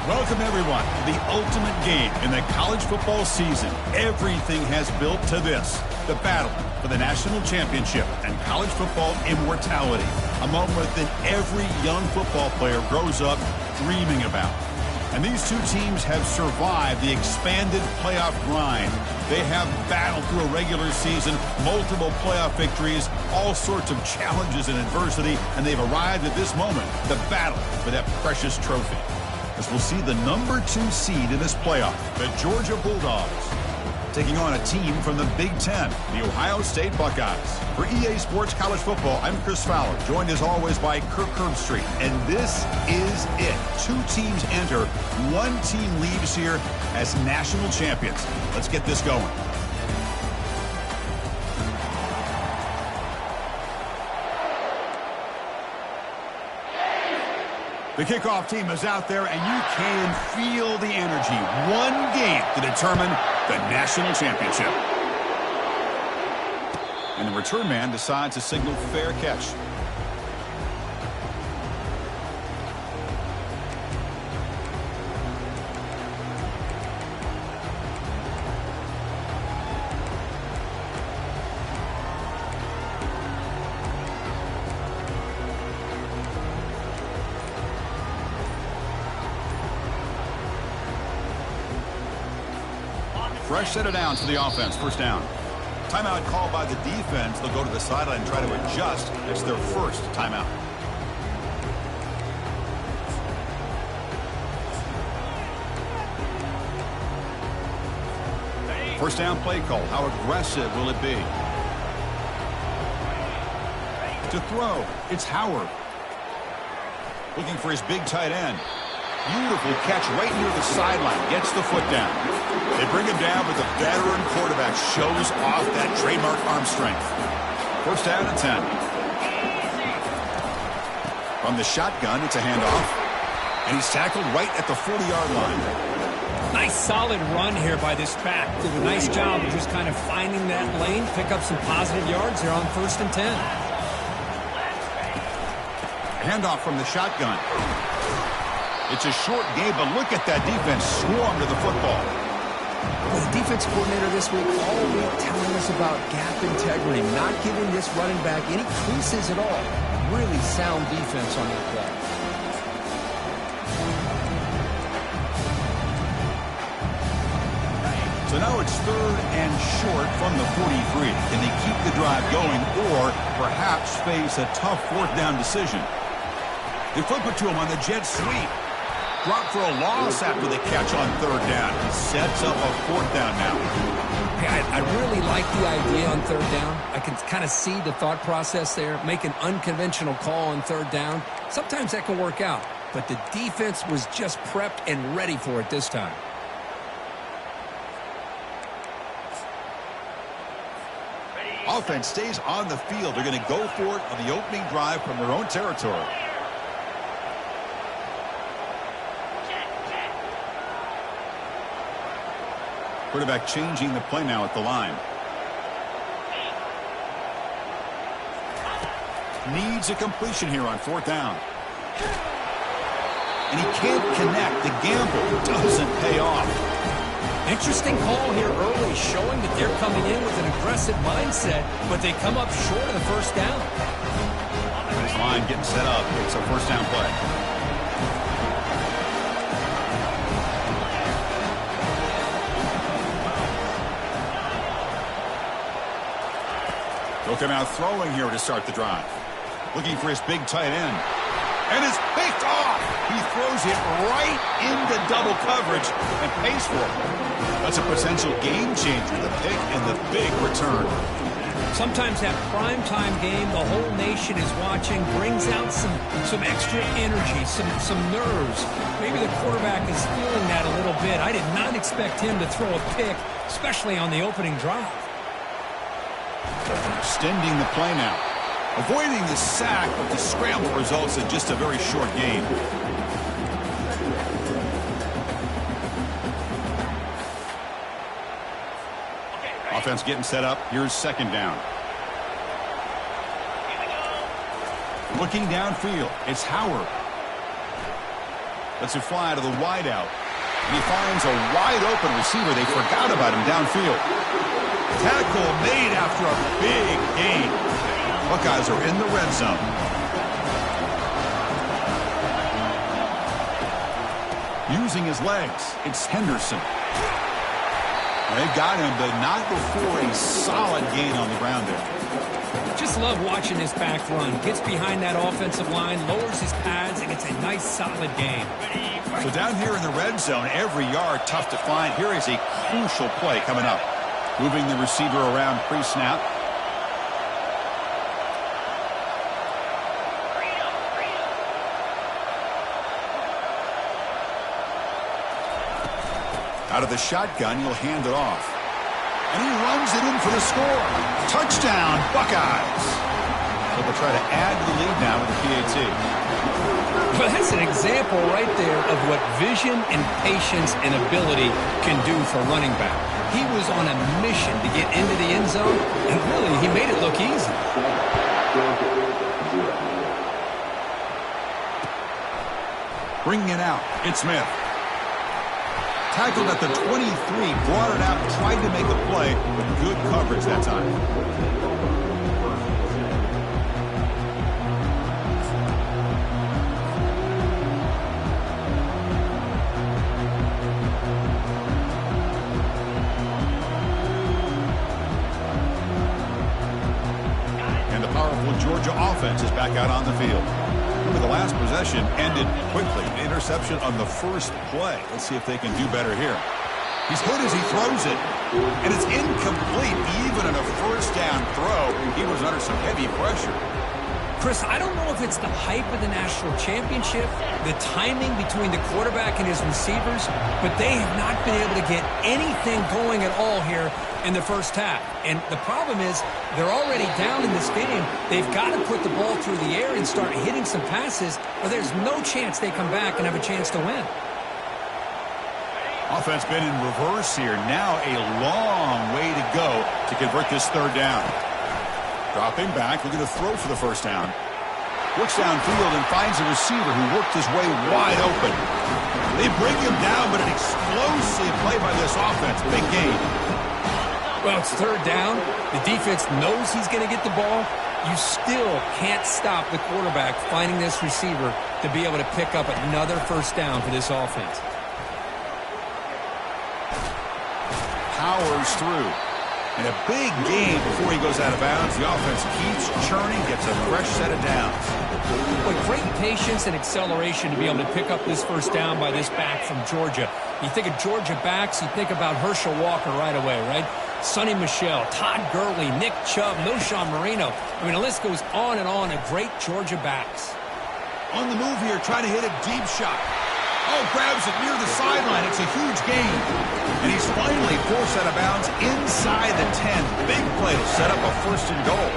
Welcome, everyone, to the ultimate game in the college football season. Everything has built to this, the battle for the national championship and college football immortality, a moment that every young football player grows up dreaming about. And these two teams have survived the expanded playoff grind. They have battled through a regular season, multiple playoff victories, all sorts of challenges and adversity, and they've arrived at this moment, the battle for that precious trophy. As we'll see the number 2 seed in this playoff, the Georgia Bulldogs, taking on a team from the Big Ten, the Ohio State Buckeyes. For EA Sports College Football, I'm Chris Fowler, joined as always by Kirk Herbstreit. And this is it. 2 teams enter, 1 team leaves here as national champions. Let's get this going. The kickoff team is out there, and you can feel the energy. 1 game to determine the national championship. And the return man decides to signal fair catch. Fresh set of downs for the offense. First down. Timeout called by the defense. They'll go to the sideline and try to adjust. It's their first timeout. First down play call. How aggressive will it be? To throw. It's Howard. Looking for his big tight end. Beautiful catch right near the sideline. Gets the foot down. They bring him down, but the veteran quarterback shows off that trademark arm strength. First down and 10. From the shotgun, it's a handoff. And he's tackled right at the 40-yard line. Nice solid run here by this back. Did a nice job of just kind of finding that lane, pick up some positive yards there on first and 10. Handoff from the shotgun. It's a short game, but look at that defense swarm to the football. Well, the defense coordinator this week all week telling us about gap integrity, not giving this running back any creases at all. Really sound defense on that play. So now it's 3rd and short from the 43. Can they keep the drive going or perhaps face a tough 4th down decision? They flip it to him on the jet sweep. Drop for a loss after the catch on 3rd down. He sets up a 4th down now. Hey, I really like the idea on 3rd down. I can kind of see the thought process there. Make an unconventional call on 3rd down. Sometimes that can work out, but the defense was just prepped and ready for it this time. Offense stays on the field. They're going to go for it on the opening drive from their own territory. Quarterback changing the play now at the line. Needs a completion here on 4th down. And he can't connect. The gamble doesn't pay off. Interesting call here early, showing that they're coming in with an aggressive mindset, but they come up short of the first down. His line getting set up. It's a first down play. He'll come out throwing here to start the drive. Looking for his big tight end. And it's picked off. He throws it right into double coverage and pays for it. That's a potential game changer, the pick and the big return. Sometimes that primetime game, the whole nation is watching, brings out some extra energy, some nerves. Maybe the quarterback is feeling that a little bit. I did not expect him to throw a pick, especially on the opening drive. Extending the play now. Avoiding the sack, but the scramble results in just a very short gain. Offense getting set up. Here's 2nd down. Looking downfield. It's Howard. Lets it fly to the wideout. And he finds a wide-open receiver. They forgot about him downfield. Tackle made after a big gain. Buckeyes are in the red zone. Using his legs, it's Henderson. They've got him, but not before a solid gain on the ground there. Just love watching this back run. Gets behind that offensive line, lowers his pads, and it's a nice, solid game. So down here in the red zone, every yard tough to find. Here is a crucial play coming up. Moving the receiver around pre-snap. Out of the shotgun, he'll hand it off. And he runs it in for the score. Touchdown, Buckeyes. So they'll try to add to the lead now with the PAT. Well, that's an example right there of what vision and patience and ability can do for running back. He was on a mission to get into the end zone, and really, he made it look easy. Bringing it out, it's Smith. Tackled at the 23, brought it out, tried to make a play, but good coverage that time. And the powerful Georgia offense is back out on the field. Remember, the last possession ended quickly. An interception on the first play. Let's see if they can do better here. He's hit as he throws it, and it's incomplete. Even in a first down throw, he was under some heavy pressure. Chris, I don't know if it's the hype of the national championship, the timing between the quarterback and his receivers, but they have not been able to get anything going at all here in the first half. And the problem is they're already down in this game. They've got to put the ball through the air and start hitting some passes, or there's no chance they come back and have a chance to win. Offense been in reverse here. Now a long way to go to convert this third down. Dropping back, looking to throw for the first down. Looks downfield and finds a receiver who worked his way wide open. They bring him down, but an explosive play by this offense. Big gain. Well, it's third down. The defense knows he's going to get the ball. You still can't stop the quarterback finding this receiver to be able to pick up another first down for this offense. Powers through. And a big gain before he goes out of bounds. The offense keeps churning, gets a fresh set of downs. But great patience and acceleration to be able to pick up this first down by this back from Georgia. You think of Georgia backs, you think about Herschel Walker right away, right? Sonny Michel, Todd Gurley, Nick Chubb, Noshawn Marino. I mean, the list goes on and on of great Georgia backs. On the move here, trying to hit a deep shot. Oh, grabs it near the sideline. It's a huge gain. And he's finally forced out of bounds inside the 10. Big play to set up a first and goal.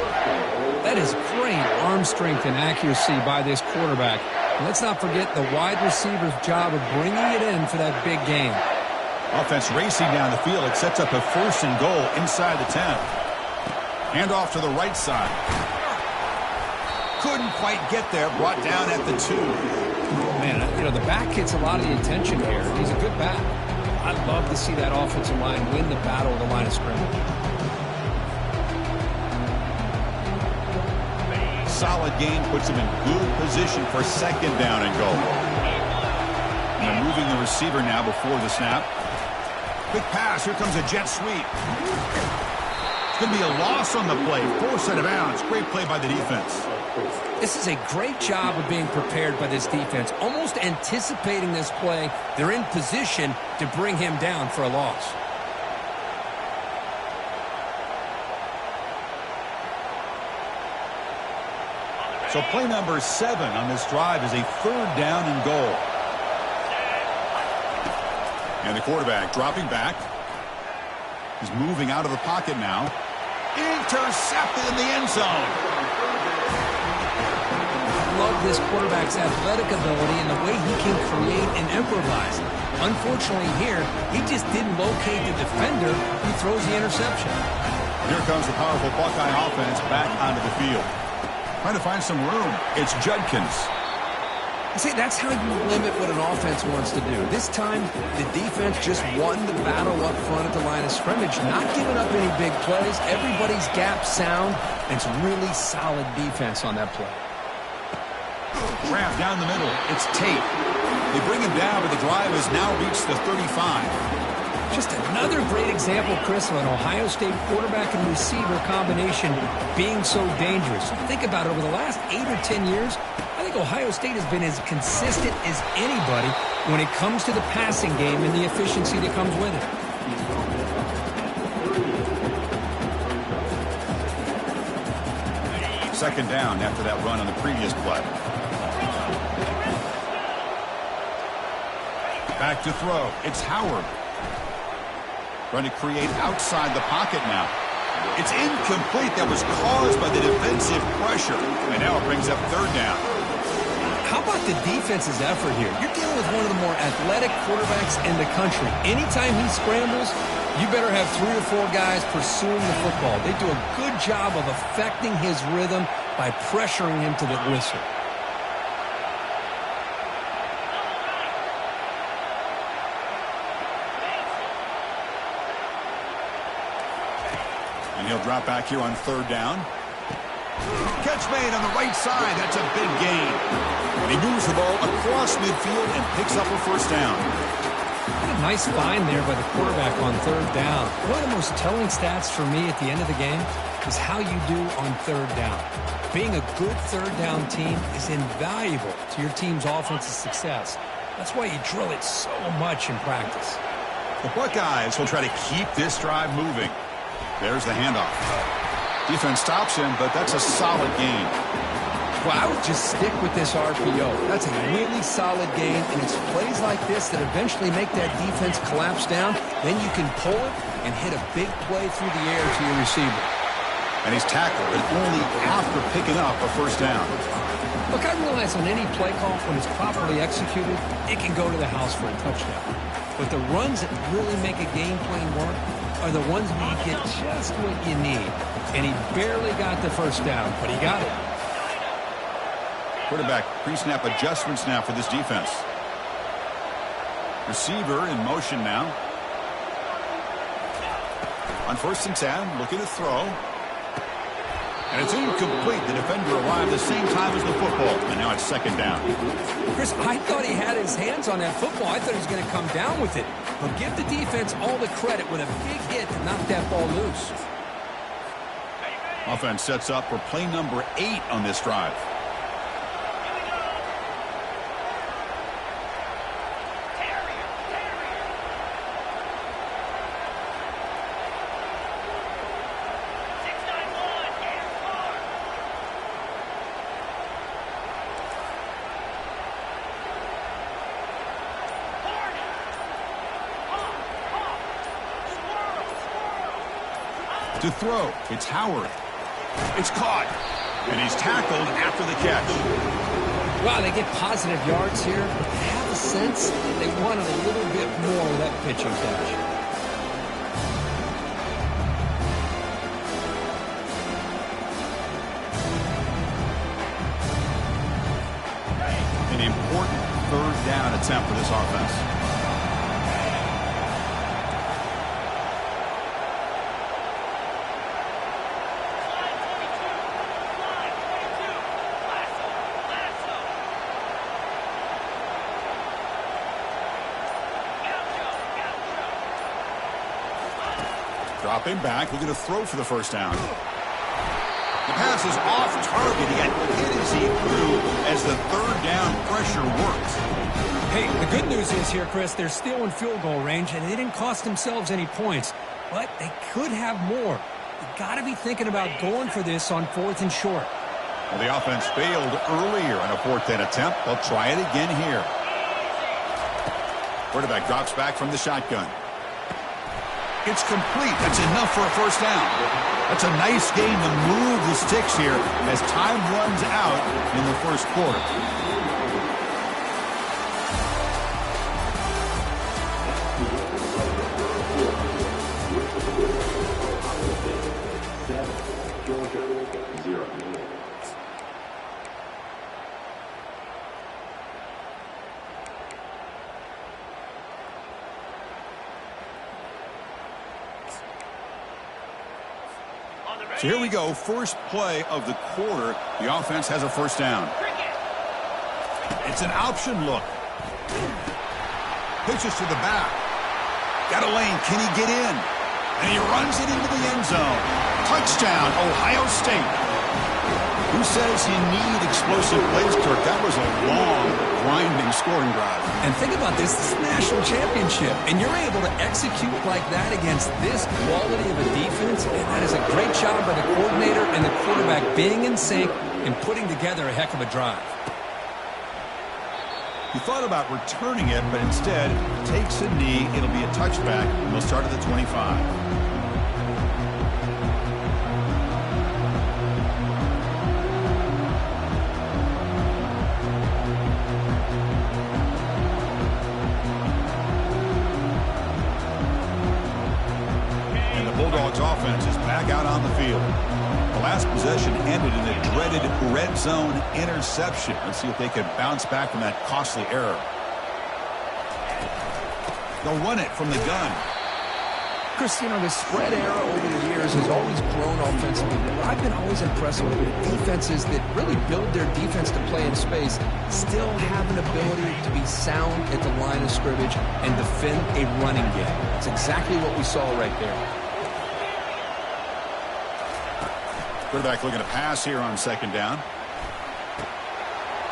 That is great arm strength and accuracy by this quarterback. And let's not forget the wide receiver's job of bringing it in for that big gain. Offense racing down the field. It sets up a first and goal inside the 10. Hand off to the right side. Couldn't quite get there. Brought down at the 2. Man, you know, the back gets a lot of the attention here. He's a good back. I'd love to see that offensive line win the battle of the line of scrimmage. Solid gain puts him in good position for second down and goal. And they're moving the receiver now before the snap. Quick pass. Here comes a jet sweep. It's going to be a loss on the play. Forced out of bounds. Great play by the defense. This is a great job of being prepared by this defense, almost anticipating this play. They're in position to bring him down for a loss. So play number 7 on this drive is a third down and goal. And the quarterback dropping back. He's moving out of the pocket now. Intercepted in the end zone. Love this quarterback's athletic ability and the way he can create and improvise. Unfortunately here, he just didn't locate the defender who throws the interception. Here comes the powerful Buckeye offense back onto the field. Trying to find some room. It's Judkins. See, that's how you limit what an offense wants to do. This time, the defense just won the battle up front at the line of scrimmage, not giving up any big plays. Everybody's gap sound, and it's really solid defense on that play. Draft down the middle. It's Tate. They bring him down, but the drive has now reached the 35. Just another great example, Chris, of an Ohio State quarterback and receiver combination being so dangerous. Think about it. Over the last 8 or 10 years, I think Ohio State has been as consistent as anybody when it comes to the passing game and the efficiency that comes with it. Second down after that run on the previous play. Back to throw. It's Howard. Trying to create outside the pocket now. It's incomplete. That was caused by the defensive pressure. And now it brings up third down. How about the defense's effort here? You're dealing with one of the more athletic quarterbacks in the country. Anytime he scrambles, you better have 3 or 4 guys pursuing the football. They do a good job of affecting his rhythm by pressuring him to the whistle. And he'll drop back here on third down. Catch made on the right side. That's a big gain. And he moves the ball across midfield and picks up a first down. What a nice find there by the quarterback on third down. One of the most telling stats for me at the end of the game is how you do on third down. Being a good third down team is invaluable to your team's offensive success. That's why you drill it so much in practice. The Buckeyes will try to keep this drive moving. There's the handoff. Defense stops him, but that's a solid gain. Well, I would just stick with this RPO. That's a really solid gain, and it's plays like this that eventually make that defense collapse down. Then you can pull it and hit a big play through the air to your receiver. And he's tackled, and only after picking up a first down. Look, I realize on any play call, when it's properly executed, it can go to the house for a touchdown. But the runs that really make a game plan work are the ones where you get just what you need. And he barely got the first down, but he got it. Quarterback pre-snap adjustments now for this defense. Receiver in motion now. On first and 10, looking to throw. And it's incomplete. The defender arrived the same time as the football. And now it's second down. Chris, I thought he had his hands on that football. I thought he was going to come down with it. But give the defense all the credit with a big hit to knock that ball loose. Offense sets up for play number 8 on this drive. To throw, it's Howard. It's caught, and he's tackled after the catch. Wow, they get positive yards here, but I have a sense they wanted a little bit more of that pitching catch. An important third down attempt for this offense. Dropping back, looking to throw for the first down. The pass is off target. He got hit as he threw as the third down pressure works. Hey, the good news is here, Chris, they're still in field goal range, and they didn't cost themselves any points. But they could have more. You got to be thinking about going for this on 4th and short. Well, the offense failed earlier on a 4th and attempt. They'll try it again here. Quarterback drops back from the shotgun. It's complete. That's enough for a first down. That's a nice game to move the sticks here as time runs out in the first quarter. So here we go, first play of the quarter. The offense has a first down. It's an option look. Pitches to the back. Got a lane. Can he get in? And he runs it into the end zone. Touchdown, Ohio State. Who says you need explosive plays, Kirk? That was a long, grinding scoring drive. And think about this. This is a national championship, and you're able to execute like that against this quality of a defense, and that is a great job by the coordinator and the quarterback being in sync and putting together a heck of a drive. He thought about returning it, but instead takes a knee. It'll be a touchback, and they'll start at the 25. Bulldogs offense is back out on the field. The last possession ended in a dreaded red zone interception. Let's see if they can bounce back from that costly error. They'll run it from the gun. Chris, you know, the spread era over the years has always grown offensively. But I've been always impressed with defenses that really build their defense to play in space, still have an ability to be sound at the line of scrimmage and defend a running game. That's exactly what we saw right there. Quarterback looking to pass here on second down.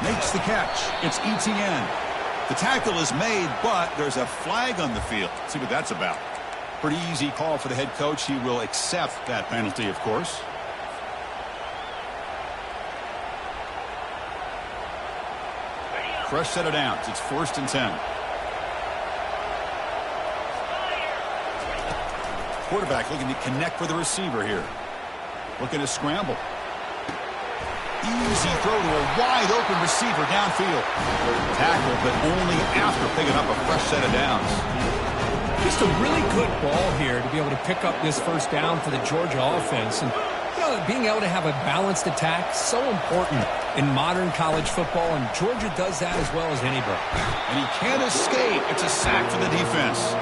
Makes the catch. It's Ncaa. The tackle is made, but there's a flag on the field. Let's see what that's about. Pretty easy call for the head coach. He will accept that penalty, of course. Fresh set of downs. It's 1st and 10. Quarterback looking to connect with the receiver here. Looking to scramble. Easy throw to a wide-open receiver downfield. Tackle, but only after picking up a fresh set of downs. Just a really good ball here to be able to pick up this first down for the Georgia offense. And, you know, being able to have a balanced attack, so important in modern college football, and Georgia does that as well as anybody. And he can't escape. It's a sack for the defense.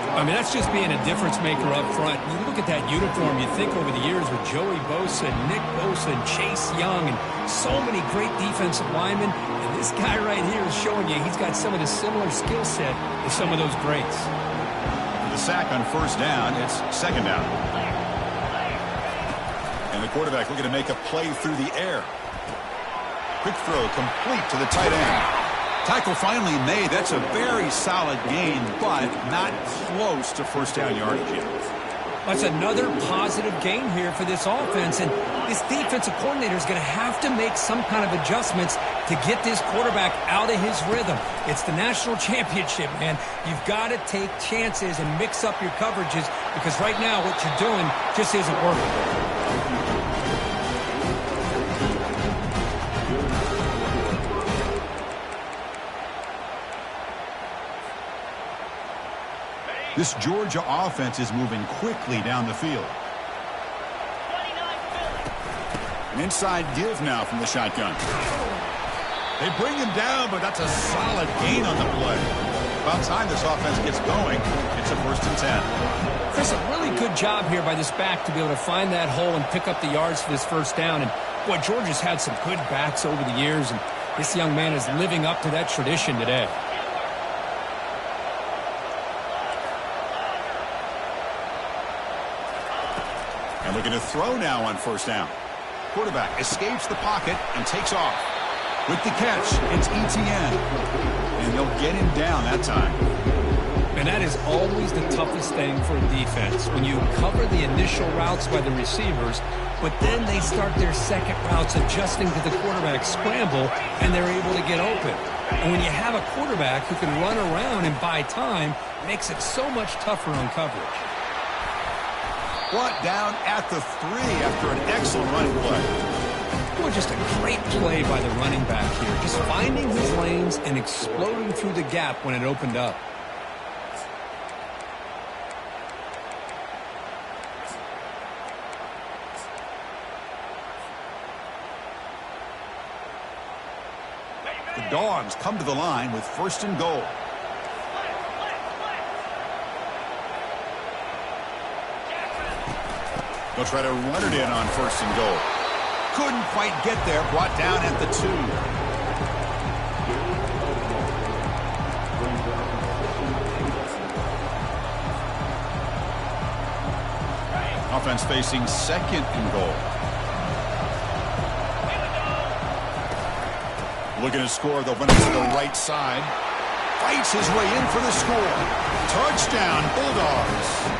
I mean, that's just being a difference maker up front. You look at that uniform, you think over the years with Joey Bosa, Nick Bosa, and Chase Young, and so many great defensive linemen. And this guy right here is showing you he's got some of the similar skill set as some of those greats. The sack on first down, it's second down. And the quarterback looking to make a play through the air. Quick throw complete to the tight end. Tackle finally made. That's a very solid gain, but not close to first down yardage yet. That's another positive gain here for this offense, and this defensive coordinator is going to have to make some kind of adjustments to get this quarterback out of his rhythm. It's the national championship, man. You've got to take chances and mix up your coverages, because right now what you're doing just isn't working. This Georgia offense is moving quickly down the field. An inside give now from the shotgun. They bring him down, but that's a solid gain on the play. About time this offense gets going. It's a 1st and 10. Chris, a really good job here by this back to be able to find that hole and pick up the yards for this first down. And, boy, Georgia's had some good backs over the years, and this young man is living up to that tradition today. And looking to throw now on first down. Quarterback escapes the pocket and takes off. With the catch, it's Ncaa. And they'll get him down that time. And that is always the toughest thing for a defense. When you cover the initial routes by the receivers, but then they start their second routes adjusting to the quarterback scramble, and they're able to get open. And when you have a quarterback who can run around and buy time, it makes it so much tougher on coverage. Brought down at the 3 after an excellent running play. Boy, just a great play by the running back here. Just finding his lanes and exploding through the gap when it opened up. The Dogs come to the line with 1st and goal. They'll try to run it in on 1st and goal. Couldn't quite get there. Brought down at the 2. Offense facing 2nd and goal. Looking to score. They'll run it to the right side. Fights his way in for the score. Touchdown, Bulldogs.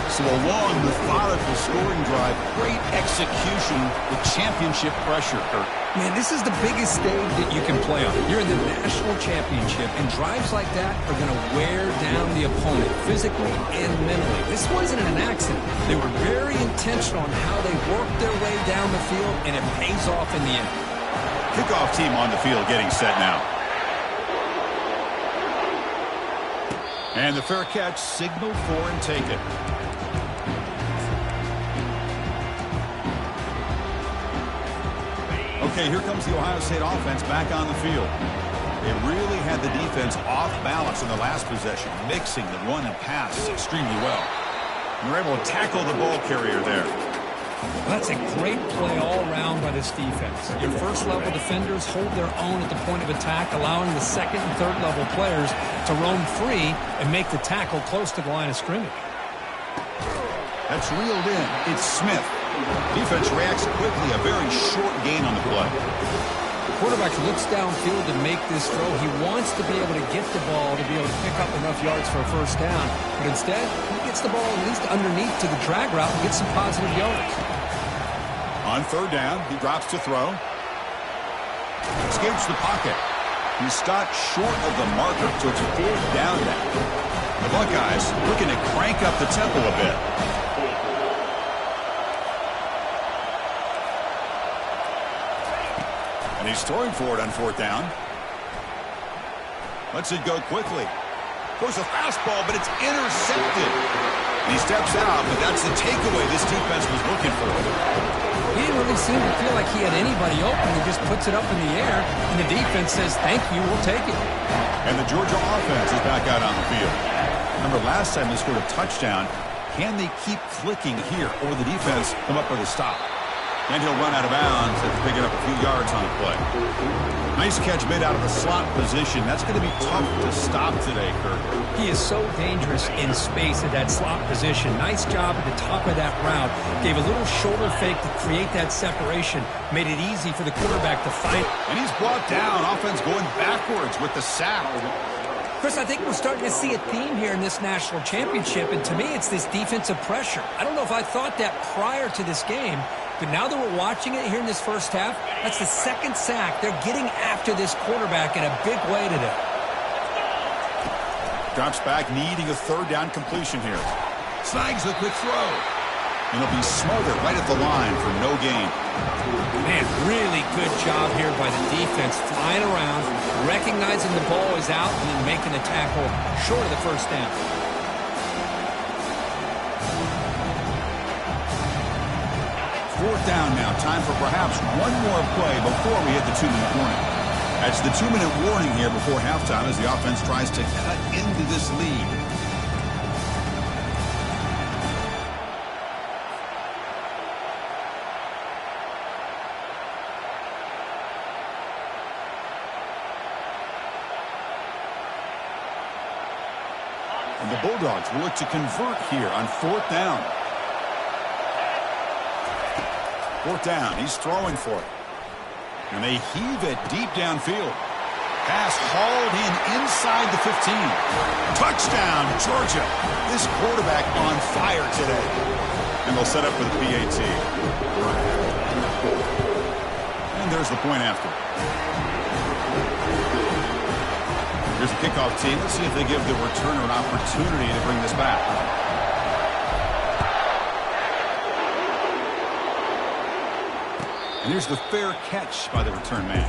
So a long, methodical scoring drive. Great execution with championship pressure, Kurt. Man, this is the biggest stage that you can play on. You're in the national championship, and drives like that are going to wear down the opponent physically and mentally. This wasn't an accident. They were very intentional on how they worked their way down the field, and it pays off in the end. Kickoff team on the field getting set now. And the fair catch signaled for and taken. Okay, here comes the Ohio State offense back on the field. They really had the defense off balance in the last possession, mixing the run and pass extremely well. And they're able to tackle the ball carrier there. That's a great play all around by this defense. Your first-level defenders hold their own at the point of attack, allowing the second and third-level players to roam free and make the tackle close to the line of scrimmage. That's reeled in. It's Smith. Defense reacts quickly. A very short gain on the play. The quarterback looks downfield to make this throw. He wants to be able to get the ball to be able to pick up enough yards for a first down. But instead, he gets the ball at least underneath to the drag route and gets some positive yards. On 3rd down, he drops to throw. Escapes the pocket. He's stopped short of the marker, so it's 4th down now. The Buckeyes looking to crank up the tempo a bit. And he's throwing for it on 4th down. Lets it go quickly. Goes a fastball, but it's intercepted. And he steps out, but that's the takeaway this defense was looking for. He didn't really seem to feel like he had anybody open. He just puts it up in the air, and the defense says, thank you, we'll take it. And the Georgia offense is back out on the field. Remember, last time they scored a touchdown. Can they keep clicking here, or will the defense come up with a stop? And he'll run out of bounds after picking up a few yards on the play. Nice catch made out of the slot position. That's going to be tough to stop today, Kirk. He is so dangerous in space at that slot position. Nice job at the top of that route. Gave a little shoulder fake to create that separation. Made it easy for the quarterback to fight. And he's brought down. Offense going backwards with the sack. Chris, I think we're starting to see a theme here in this national championship, and to me, it's this defensive pressure. I don't know if I thought that prior to this game, but now that we're watching it here in this first half, that's the 2nd sack. They're getting after this quarterback in a big way today. Drops back, needing a 3rd down completion here. Snags a quick throw. And he'll be smothered right at the line for no gain. Man, really good job here by the defense, flying around, recognizing the ball is out, and then making the tackle short of the first down. Fourth down now. Time for perhaps one more play before we hit the 2-minute warning. That's the 2-minute warning here before halftime as the offense tries to cut into this lead. And the Bulldogs will look to convert here on 4th down. 4th down, he's throwing for it. And they heave it deep downfield. Pass hauled in inside the 15. Touchdown, Georgia. This quarterback on fire today. And they'll set up for the PAT. And there's the point after. Here's the kickoff team. Let's see if they give the returner an opportunity to bring this back. And here's the fair catch by the return man.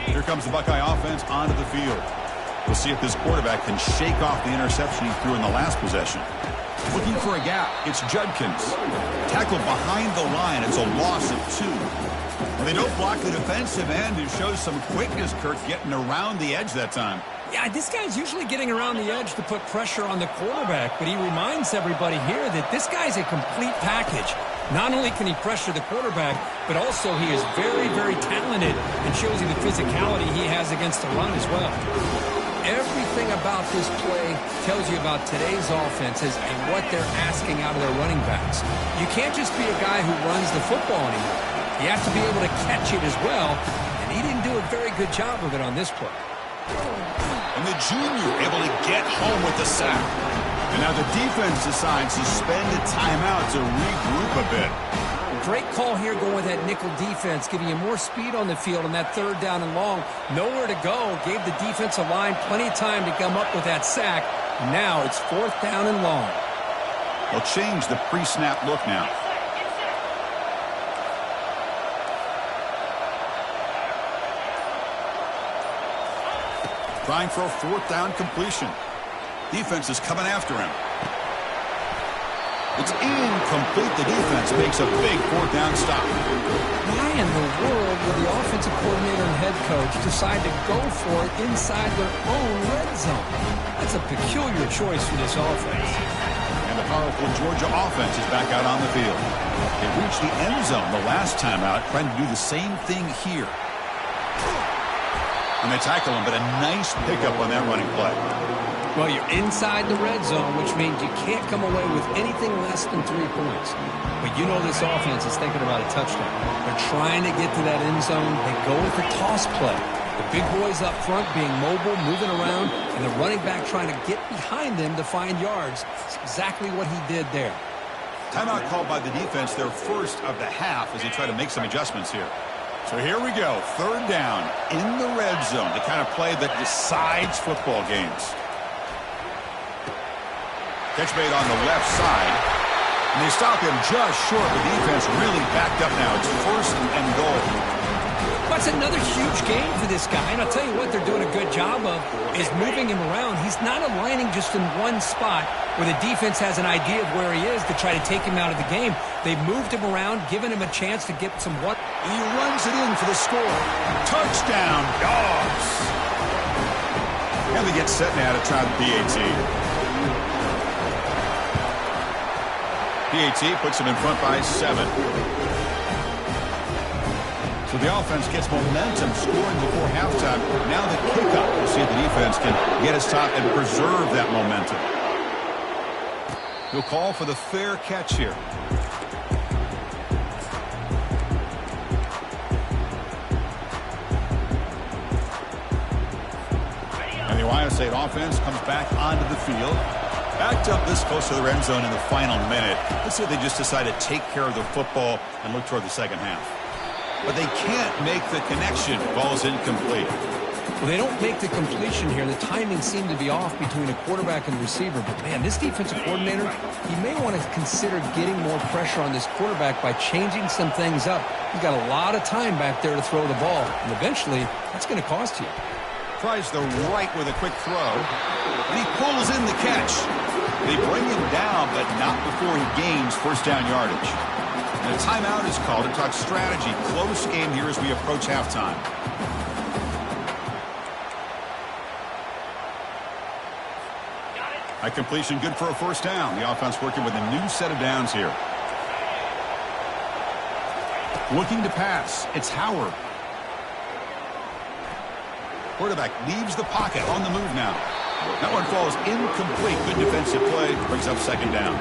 Here comes the Buckeye offense onto the field. We'll see if this quarterback can shake off the interception he threw in the last possession. Looking for a gap. It's Judkins. Tackled behind the line. It's a loss of 2. They don't block the defensive end. It shows some quickness, Kirk, getting around the edge that time. Yeah, this guy's usually getting around the edge to put pressure on the quarterback, but he reminds everybody here that this guy's a complete package. Not only can he pressure the quarterback, but also he is very, very talented and shows you the physicality he has against the run as well. Everything about this play tells you about today's offenses and what they're asking out of their running backs. You can't just be a guy who runs the football anymore. You have to be able to catch it as well, and he didn't do a very good job of it on this play. And the junior able to get home with the sack. And now the defense decides to spend a timeout to regroup a bit. Great call here going with that nickel defense, giving you more speed on the field on that third down and long. Nowhere to go. Gave the defensive line plenty of time to come up with that sack. Now it's fourth down and long. They'll change the pre-snap look now. Trying for a fourth down completion. Defense is coming after him. It's incomplete. The defense makes a big fourth down stop. Why in the world would the offensive coordinator and head coach decide to go for it inside their own red zone? That's a peculiar choice for this offense. And the powerful Georgia offense is back out on the field. They reached the end zone the last time out, trying to do the same thing here. And they tackle him, but a nice pickup on that running play. Well, you're inside the red zone, which means you can't come away with anything less than 3 points. But you know this offense is thinking about a touchdown. They're trying to get to that end zone. They go with the toss play. The big boys up front being mobile, moving around, and the running back trying to get behind them to find yards. It's exactly what he did there. Timeout called by the defense, their first of the half, as they try to make some adjustments here. So here we go, third down in the red zone, the kind of play that decides football games. Catch made on the left side, and they stop him just short. The defense really backed up now. It's first and goal. That's another huge game for this guy, and I'll tell you what they're doing a good job of is moving him around. He's not aligning just in one spot where the defense has an idea of where he is to try to take him out of the game. They've moved him around, given him a chance to get some what. And he runs it in for the score. Touchdown, Dogs. And they get set now to try the PAT. PAT puts him in front by 7. So the offense gets momentum, scoring before halftime. Now the kickoff. We'll see if the defense can get his top and preserve that momentum. He'll call for the fair catch here. And the Ohio State offense comes back onto the field. Backed up this close to the end zone in the final minute. Let's see if they just decide to take care of the football and look toward the second half. But they can't make the connection. Ball's incomplete. Well, they don't make the completion here. The timing seemed to be off between a quarterback and receiver. But, man, this defensive coordinator, he may want to consider getting more pressure on this quarterback by changing some things up. He's got a lot of time back there to throw the ball. And eventually, that's going to cost you. Tries the right with a quick throw. And he pulls in the catch. They bring him down, but not before he gains first down yardage. And a timeout is called to talk strategy. Close game here as we approach halftime. High completion, good for a first down. The offense working with a new set of downs here. Looking to pass. It's Howard. Quarterback leaves the pocket on the move now. That one falls incomplete. Good defensive play. Brings up second down.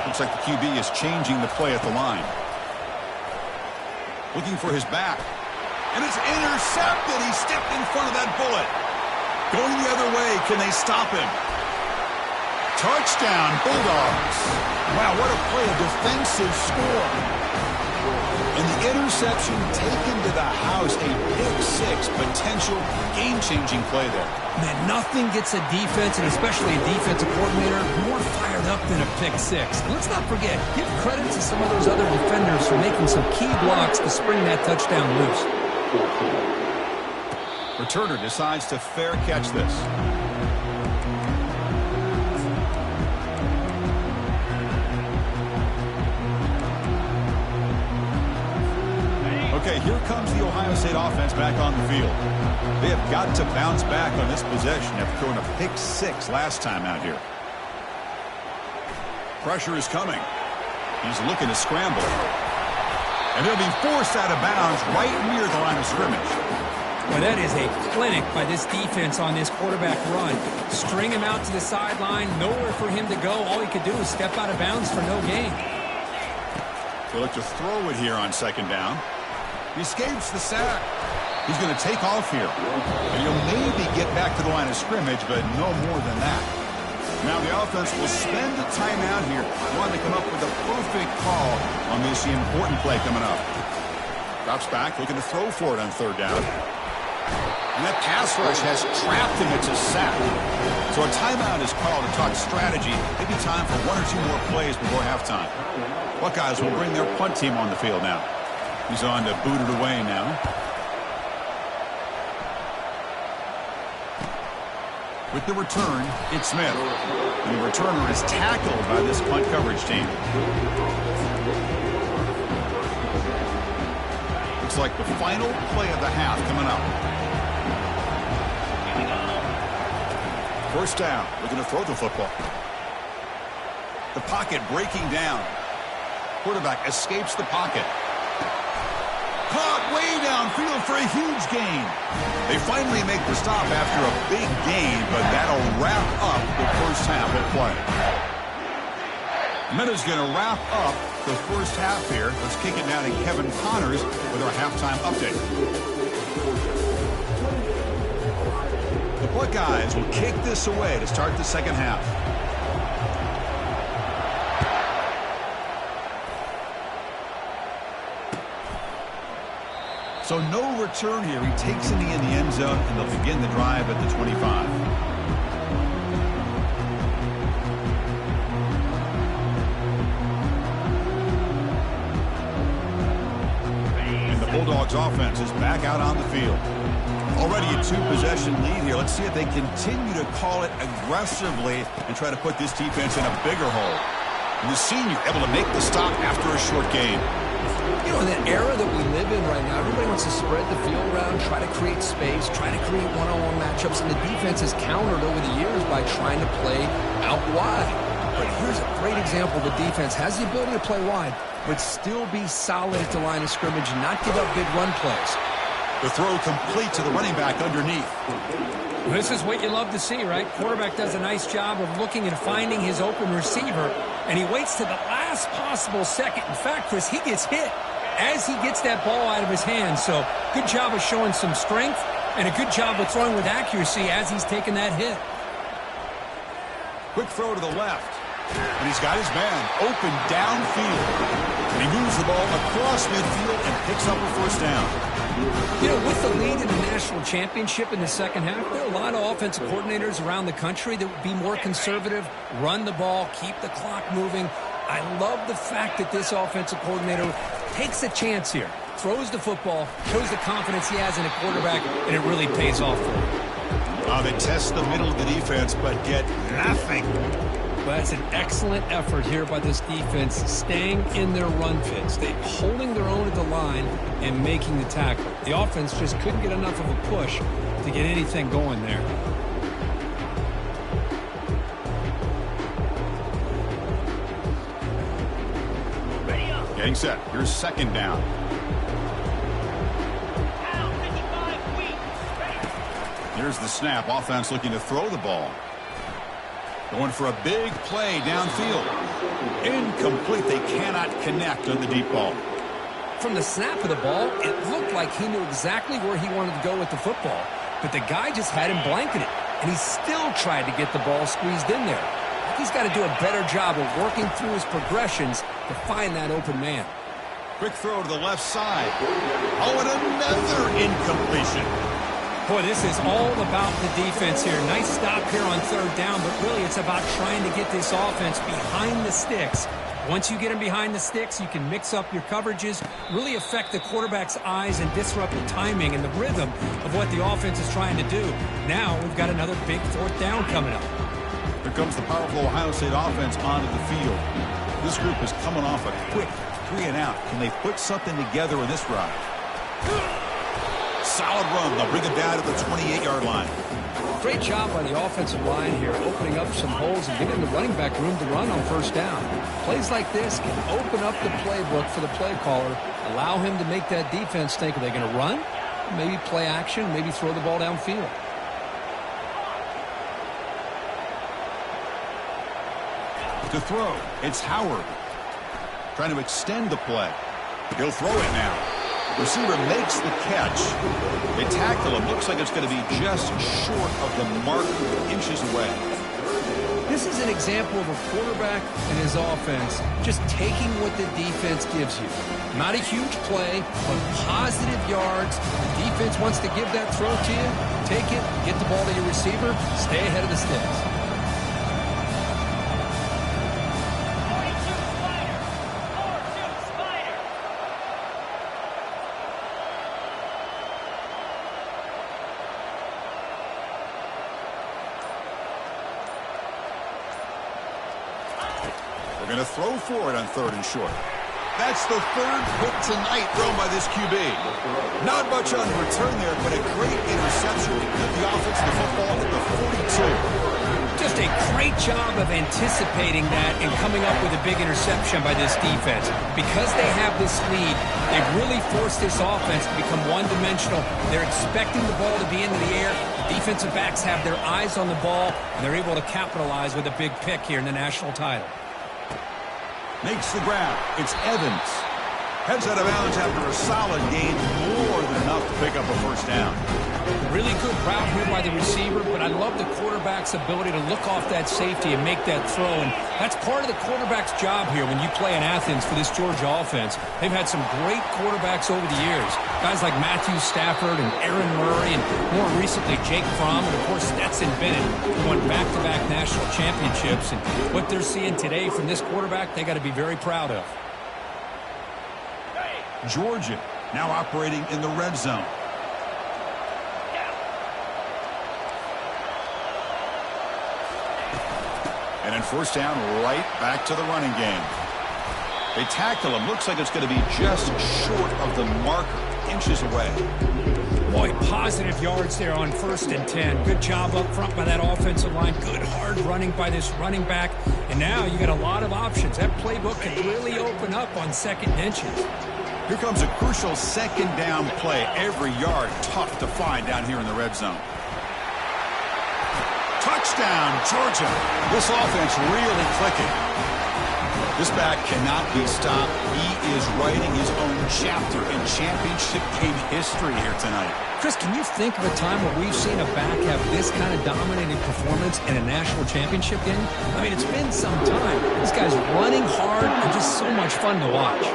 Looks like the QB is changing the play at the line. Looking for his back. And it's intercepted. He stepped in front of that bullet. Going the other way. Can they stop him? Touchdown, Bulldogs. Wow, what a play. A defensive score. And the interception taken to the house, a pick-6 potential game-changing play there. Man, nothing gets a defense, and especially a defensive coordinator, more fired up than a pick-6. And let's not forget, give credit to some of those other defenders for making some key blocks to spring that touchdown loose. Returner decides to fair catch this. Okay, here comes the Ohio State offense back on the field. They have got to bounce back on this possession after throwing a pick-6 last time out here. Pressure is coming. He's looking to scramble. And he'll be forced out of bounds right near the line of scrimmage. Well, that is a clinic by this defense on this quarterback run. String him out to the sideline, nowhere for him to go. All he could do is step out of bounds for no gain. They'll look to throw it here on second down. He escapes the sack. He's going to take off here. And he'll maybe get back to the line of scrimmage, but no more than that. Now the offense will spend the timeout here, wanting to come up with a perfect call on this important play coming up. Drops back, looking to throw for it on third down. And that pass rush has trapped him. It's a sack. So a timeout is called to talk strategy. Maybe time for one or two more plays before halftime. Buckeyes will bring their punt team on the field now. He's on to boot it away now. With the return, it's Smith. And the returner is tackled by this punt coverage team. Looks like the final play of the half coming up. First down, looking to throw the football. The pocket breaking down. Quarterback escapes the pocket. Caught way downfield for a huge gain. They finally make the stop after a big gain, but that'll wrap up the first half of play. Minna's going to wrap up the first half here. Let's kick it down to Kevin Connors with our halftime update. The Buckeyes will kick this away to start the second half. So no return here. He takes it in the end zone, and they'll begin the drive at the 25. And the Bulldogs offense is back out on the field. Already a two-possession lead here. Let's see if they continue to call it aggressively and try to put this defense in a bigger hole. And the senior able to make the stop after a short game. You know, in that era that we live in right now, everybody wants to spread the field around, try to create space, try to create one-on-one matchups, and the defense has countered over the years by trying to play out wide. But here's a great example. The defense has the ability to play wide, but still be solid at the line of scrimmage and not give up big run plays. The throw complete to the running back underneath. This is what you love to see, right? Quarterback does a nice job of looking and finding his open receiver, and he waits to the last possible second. In fact, Chris, he gets hit as he gets that ball out of his hands. So good job of showing some strength and a good job of throwing with accuracy as he's taking that hit. Quick throw to the left. And he's got his man open downfield. And he moves the ball across midfield and picks up a first down. You know, with the lead in the national championship in the second half, there are a lot of offensive coordinators around the country that would be more conservative, run the ball, keep the clock moving. I love the fact that this offensive coordinator takes a chance here, throws the football, shows the confidence he has in a quarterback, and it really pays off for him. They test the middle of the defense, but get nothing. Well, that's an excellent effort here by this defense, staying in their run fits. They're holding their own at the line and making the tackle. The offense just couldn't get enough of a push to get anything going there. Getting set. Here's second down. Here's the snap. Offense looking to throw the ball. Going for a big play downfield. Incomplete. They cannot connect on the deep ball. From the snap of the ball, it looked like he knew exactly where he wanted to go with the football. But the guy just had him blanketed, and he still tried to get the ball squeezed in there. He's got to do a better job of working through his progressions to find that open man. Quick throw to the left side. Oh, and another incompletion. Boy, this is all about the defense here. Nice stop here on third down, but really it's about trying to get this offense behind the sticks. Once you get them behind the sticks, you can mix up your coverages, really affect the quarterback's eyes and disrupt the timing and the rhythm of what the offense is trying to do. Now we've got another big fourth down coming up. Here comes the powerful Ohio State offense onto the field. This group is coming off a quick 3-and-out. Can they put something together in this drive? Solid run. They'll bring it down to the 28-yard line. Great job by the offensive line here, opening up some holes and giving the running back room to run on first down. Plays like this can open up the playbook for the play caller, allow him to make that defense think, are they going to run? Maybe play action, maybe throw the ball downfield. To throw, it's Howard. Trying to extend the play. He'll throw it now. Receiver makes the catch. They tackle him. Looks like it's going to be just short of the mark, inches away. This is an example of a quarterback and his offense just taking what the defense gives you. Not a huge play, but positive yards. The defense wants to give that throw to you. Take it, get the ball to your receiver, stay ahead of the sticks. They're going to throw for it on third and short. That's the third pick tonight thrown by this QB. Not much on the return there, but a great interception to get the offense the football at the 42. Just a great job of anticipating that and coming up with a big interception by this defense. Because they have this lead, they've really forced this offense to become one-dimensional. They're expecting the ball to be into the air. The defensive backs have their eyes on the ball, and they're able to capitalize with a big pick here in the national title. Makes the grab. It's Evans. Heads out of bounds after a solid gain, more than enough to pick up a first down. Really good route here by the receiver, but I love the quarterback's ability to look off that safety and make that throw. And that's part of the quarterback's job here when you play in Athens for this Georgia offense. They've had some great quarterbacks over the years. Guys like Matthew Stafford and Aaron Murray, and more recently Jake Fromm, and of course Stetson Bennett, who won back-to-back national championships. And what they're seeing today from this quarterback, they got to be very proud of. Georgia now operating in the red zone. And in first down, right back to the running game. They tackle him. Looks like it's going to be just short of the marker, inches away. Boy, positive yards there on 1st and 10. Good job up front by that offensive line. Good hard running by this running back. And now you got a lot of options. That playbook can really open up on second and inches. Here comes a crucial second down play. Every yard tough to find down here in the red zone. Touchdown, Georgia. This offense really clicking. This back cannot be stopped. He is writing his own chapter in championship game history here tonight. Chris, can you think of a time where we've seen a back have this kind of dominating performance in a national championship game? I mean, it's been some time. This guy's running hard and just so much fun to watch.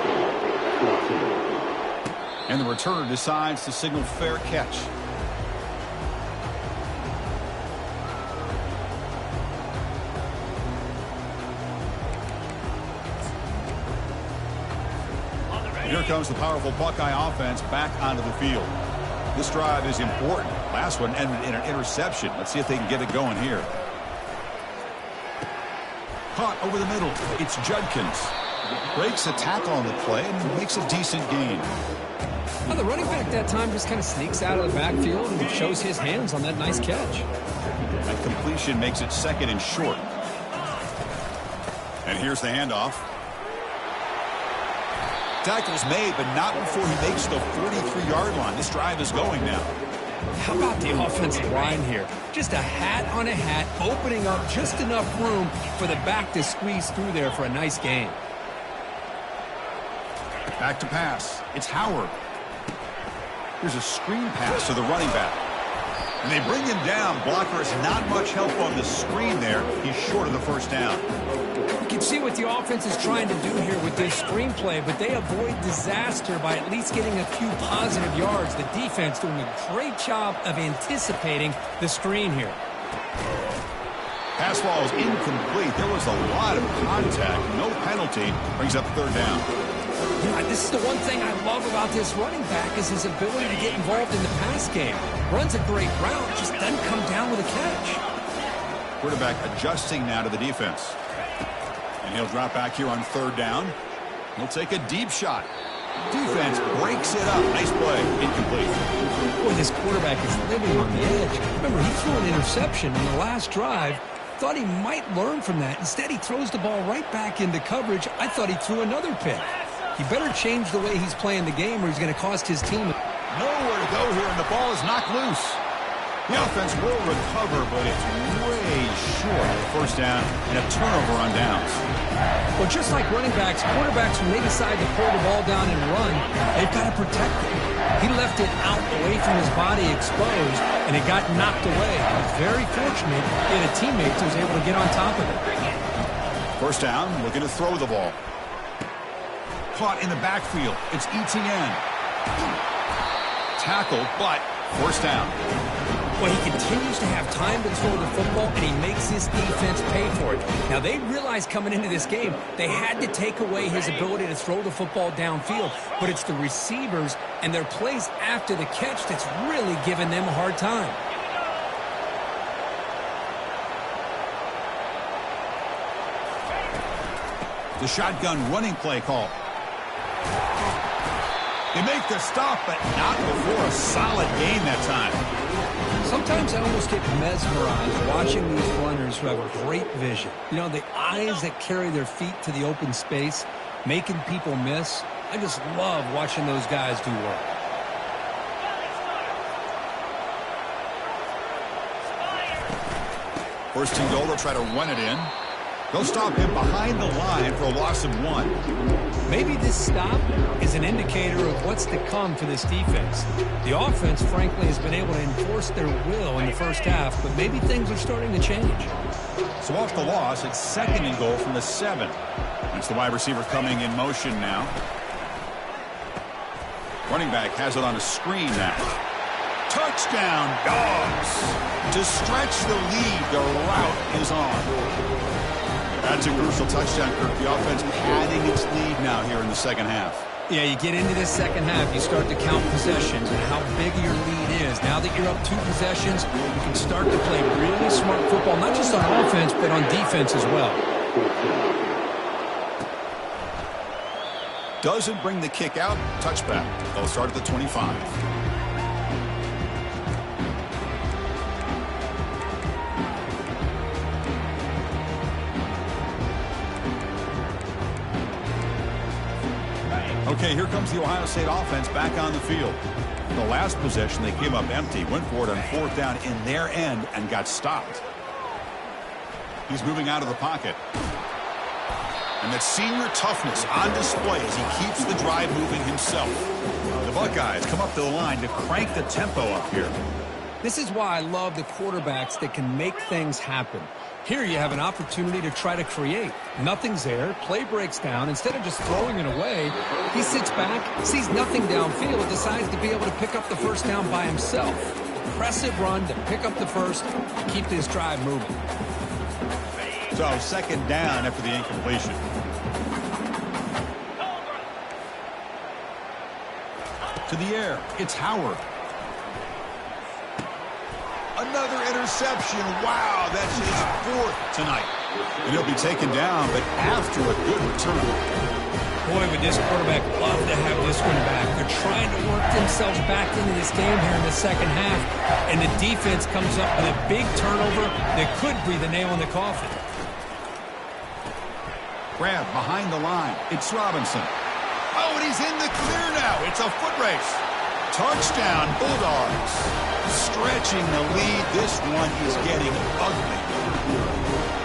And the returner decides to signal fair catch. Here comes the powerful Buckeye offense back onto the field. This drive is important. Last one ended in an interception. Let's see if they can get it going here. Caught over the middle. It's Judkins. Breaks a tackle on the play and makes a decent gain. Well, the running back that time just kind of sneaks out of the backfield and shows his hands on that nice catch. That completion makes it 2nd and short. And here's the handoff. Tackle's made, but not before he makes the 43-yard line. This drive is going now. How about the offensive line here? Just a hat on a hat, opening up just enough room for the back to squeeze through there for a nice gain. Back to pass. It's Howard. Here's a screen pass to the running back. And they bring him down. Blocker has not much help on the screen there. He's short of the first down. You can see what the offense is trying to do here with this screenplay, but they avoid disaster by at least getting a few positive yards. The defense doing a great job of anticipating the screen here. Pass ball is incomplete. There was a lot of contact. No penalty. Brings up third down. Yeah, this is the one thing I love about this running back is his ability to get involved in the pass game. Runs a great route, just doesn't come down with a catch. Quarterback adjusting now to the defense. And he'll drop back here on third down. He'll take a deep shot. Defense breaks it up. Nice play. Incomplete. Boy, this quarterback is living on the edge. Remember, he threw an interception in the last drive. Thought he might learn from that. Instead, he throws the ball right back into coverage. I thought he threw another pick. He better change the way he's playing the game or he's going to cost his team. Nowhere to go here, and the ball is knocked loose. The offense will recover, but it's way short of first down and a turnover on downs. Well, just like running backs, quarterbacks, when they decide to pull the ball down and run, they've got to protect it. He left it out away from his body exposed, and it got knocked away. He was very fortunate he had a teammate who was able to get on top of it. First down, looking to throw the ball. Caught in the backfield. It's Ncaa. Tackled, but first down. Well, he continues to have time to throw the football, and he makes his defense pay for it. Now, they realized coming into this game they had to take away his ability to throw the football downfield, but it's the receivers and their plays after the catch that's really giving them a hard time. The shotgun running play call. They make the stop, but not before a solid gain that time. Sometimes I almost get mesmerized watching these runners who have a great vision. You know, the eyes that carry their feet to the open space, making people miss. I just love watching those guys do work. First and goal, they'll try to run it in. They'll stop him behind the line for a loss of 1. Maybe this stop is an indicator of what's to come for this defense. The offense, frankly, has been able to enforce their will in the first half, but maybe things are starting to change. So off the loss, it's second and goal from the 7. It's the wide receiver coming in motion now. Running back has it on a screen now. Touchdown, Dogs! To stretch the lead, the route is on. That's a crucial touchdown, Kirk. The offense padding its lead now here in the second half. Yeah, you get into this second half, you start to count possessions and how big your lead is. Now that you're up 2 possessions, you can start to play really smart football, not just on offense, but on defense as well. Doesn't bring the kick out. Touchback. They'll start at the 25. Okay, here comes the Ohio State offense back on the field. The last possession, they came up empty, went for it on fourth down in their end and got stopped. He's moving out of the pocket. And that senior toughness on display as he keeps the drive moving himself. The Buckeyes come up to the line to crank the tempo up here. This is why I love the quarterbacks that can make things happen. Here you have an opportunity to try to create. Nothing's there. Play breaks down. Instead of just throwing it away, he sits back, sees nothing downfield, and decides to be able to pick up the first down by himself. Impressive run to pick up the first, to keep this drive moving. So second down after the incompletion. To the air. It's Howard. Another interception. Wow, that's his 4th tonight. And he'll be taken down, but after a good return. Boy, would this quarterback love to have this one back. They're trying to work themselves back into this game here in the second half, and the defense comes up with a big turnover that could be the nail in the coffin. Grab behind the line. It's Robinson. Oh, and he's in the clear now. It's a foot race. Touchdown, Bulldogs. Stretching the lead. This one is getting ugly.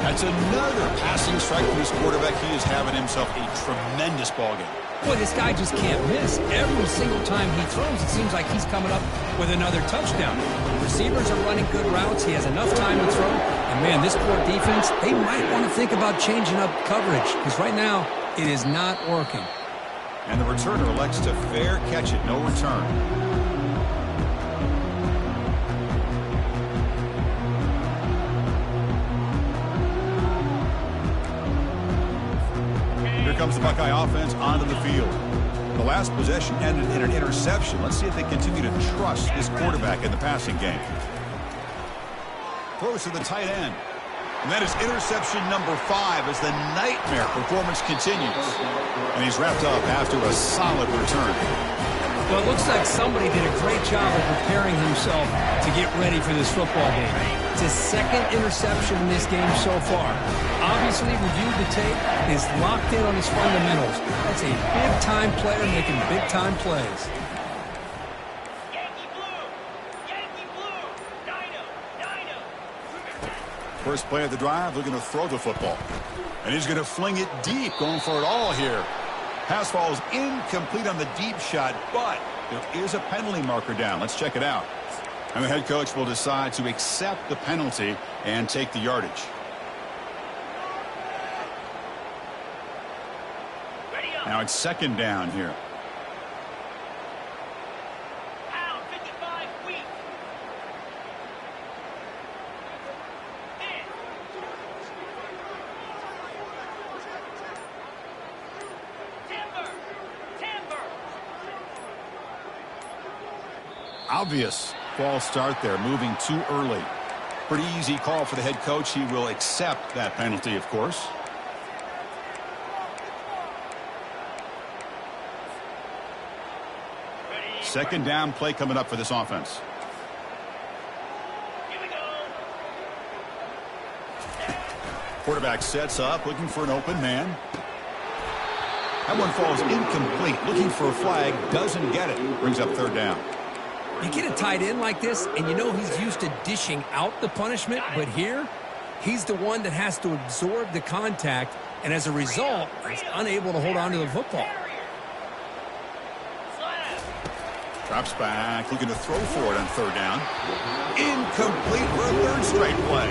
That's another passing strike from his quarterback. He is having himself a tremendous ballgame. Boy, this guy just can't miss. Every single time he throws, it seems like he's coming up with another touchdown. The receivers are running good routes. He has enough time to throw, and Man, this poor defense, they might want to think about changing up coverage because right now it is not working. And the returner elects to fair catch it. No return. Here comes the Buckeye offense onto the field. The last possession ended in an interception. Let's see if they continue to trust this quarterback in the passing game. Throws to the tight end. And that is interception number 5 as the nightmare performance continues. And he's wrapped up after a solid return. Well, it looks like somebody did a great job of preparing himself to get ready for this football game. It's his second interception in this game so far. Obviously reviewed the tape, is locked in on his fundamentals. That's a big-time player making big-time plays. First play of the drive, looking to throw the football. And he's going to fling it deep, going for it all here. Pass falls incomplete on the deep shot, but there is a penalty marker down. Let's check it out. And the head coach will decide to accept the penalty and take the yardage. Now it's second down here. Obvious false start there, moving too early. Pretty easy call for the head coach. He will accept that penalty, of course. Second down play coming up for this offense. Quarterback sets up, looking for an open man. That one falls incomplete. Looking for a flag, doesn't get it. Brings up third down. You get a tight end like this, and you know he's used to dishing out the punishment, but here, he's the one that has to absorb the contact, and as a result, he's unable to hold on to the football. Drops back, looking to throw for it on third down. Incomplete for a third straight play.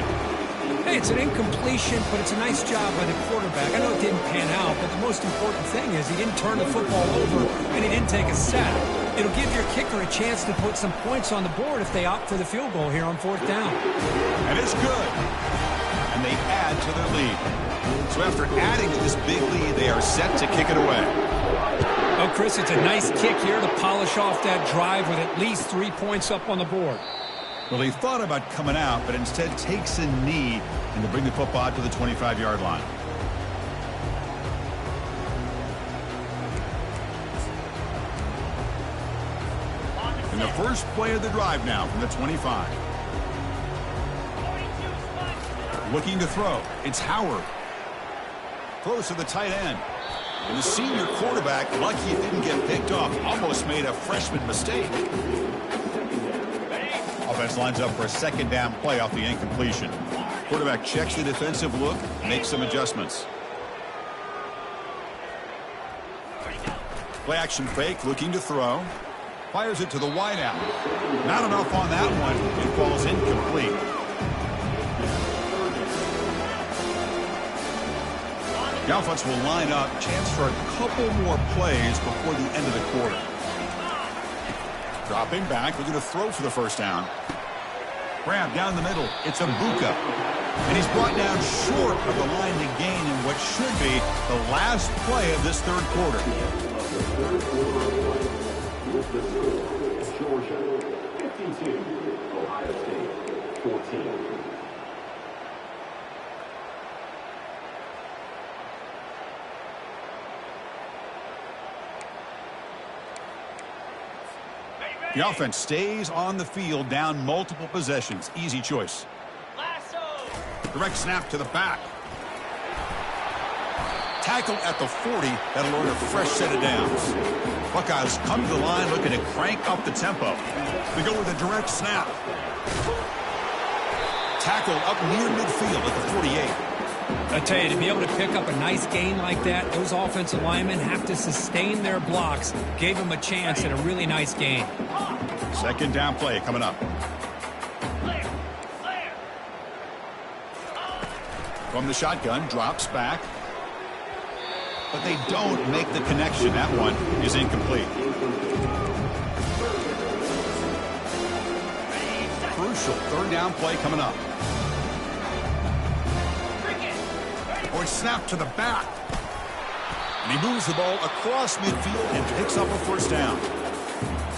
Hey, it's an incompletion, but it's a nice job by the quarterback. I know it didn't pan out, but the most important thing is he didn't turn the football over, and he didn't take a sack. It'll give your kicker a chance to put some points on the board if they opt for the field goal here on fourth down. And it's good. And they add to their lead. So after adding to this big lead, they are set to kick it away. Oh, Chris, it's a nice kick here to polish off that drive with at least 3 points up on the board. Well, he thought about coming out, but instead takes a knee and to bring the football out to the 25-yard line. And the first play of the drive now from the 25. Looking to throw. It's Howard. Throws to the tight end. And the senior quarterback, lucky it didn't get picked off, almost made a freshman mistake. Offense lines up for a second down play off the incompletion. Quarterback checks the defensive look, makes some adjustments. Play action fake, looking to throw. Fires it to the wideout. Not enough on that one. It falls incomplete. The offense will line up. Chance for a couple more plays before the end of the quarter. Dropping back, looking to throw for the first down. Grab down the middle. It's Mbuka. And he's brought down short of the line to gain in what should be the last play of this third quarter. Georgia, 52. Ohio State, 14. The offense stays on the field, down multiple possessions. Easy choice. Direct snap to the back. Tackle at the 40. That'll earn a fresh set of downs. Buckeyes come to the line looking to crank up the tempo. They go with a direct snap. Tackle up near midfield at the 48. I tell you, to be able to pick up a nice gain like that, those offensive linemen have to sustain their blocks. Gave them a chance at a really nice gain. Second down play coming up. From the shotgun, drops back. But they don't make the connection. That one is incomplete. Crucial third down play coming up. Or it's snapped to the back. And he moves the ball across midfield and picks up a first down.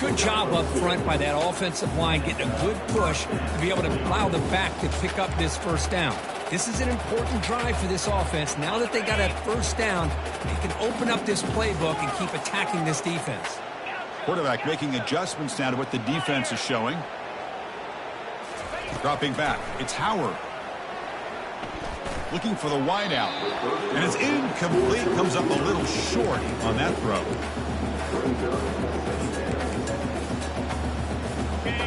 Good job up front by that offensive line, getting a good push to be able to allow the back to pick up this first down. This is an important drive for this offense. Now that they got a first down, they can open up this playbook and keep attacking this defense. Quarterback making adjustments now to what the defense is showing. Dropping back, it's Howard. Looking for the wide out. And it's incomplete. Comes up a little short on that throw.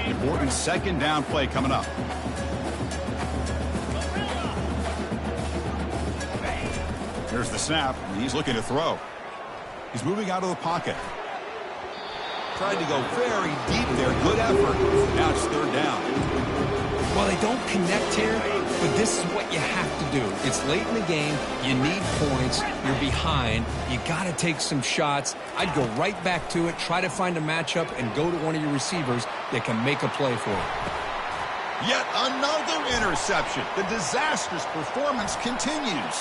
Important second down play coming up. There's the snap, and he's looking to throw. He's moving out of the pocket. Tried to go very deep there. Good effort. Now it's third down. Well, they don't connect here, but this is what you have to do. It's late in the game. You need points. You're behind. You got to take some shots. I'd go right back to it, try to find a matchup, and go to one of your receivers that can make a play for you. Yet another interception. The disastrous performance continues.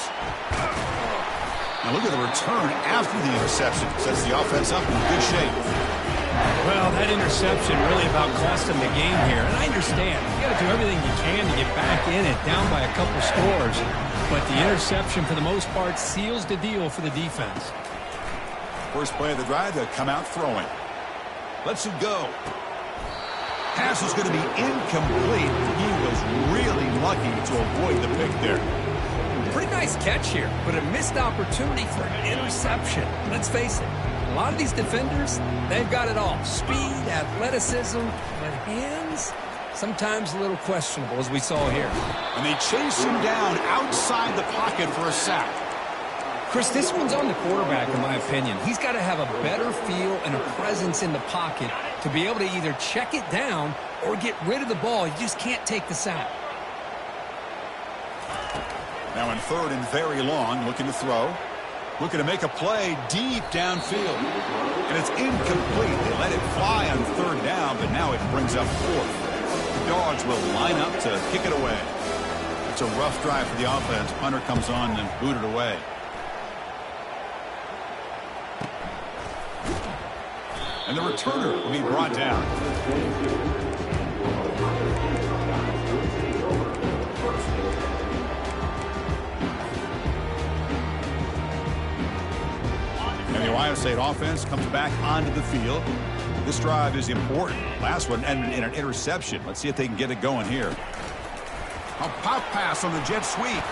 Now look at the return after the interception. Sets the offense up in good shape. Well, that interception really about cost them the game here. And I understand. You got to do everything you can to get back in it, down by a couple scores. But the interception, for the most part, seals the deal for the defense. First play of the drive, they'll come out throwing. Lets it go. Pass is going to be incomplete. He was really lucky to avoid the pick there. Pretty nice catch here, but a missed opportunity for an interception. Let's face it, a lot of these defenders, they've got it all. Speed, athleticism, but hands, sometimes a little questionable, as we saw here. And they chase him down outside the pocket for a sack. Chris, this one's on the quarterback, in my opinion. He's got to have a better feel and a presence in the pocket to be able to either check it down or get rid of the ball. You just can't take the sack. Now in third and very long, looking to throw. Looking to make a play deep downfield. And it's incomplete. They let it fly on third down, but now it brings up fourth. The Dogs will line up to kick it away. It's a rough drive for the offense. Punter comes on and booted away. And the returner will be brought down. And the Ohio State offense comes back onto the field. This drive is important. Last one ended in an interception. Let's see if they can get it going here. A pop pass on the jet sweep.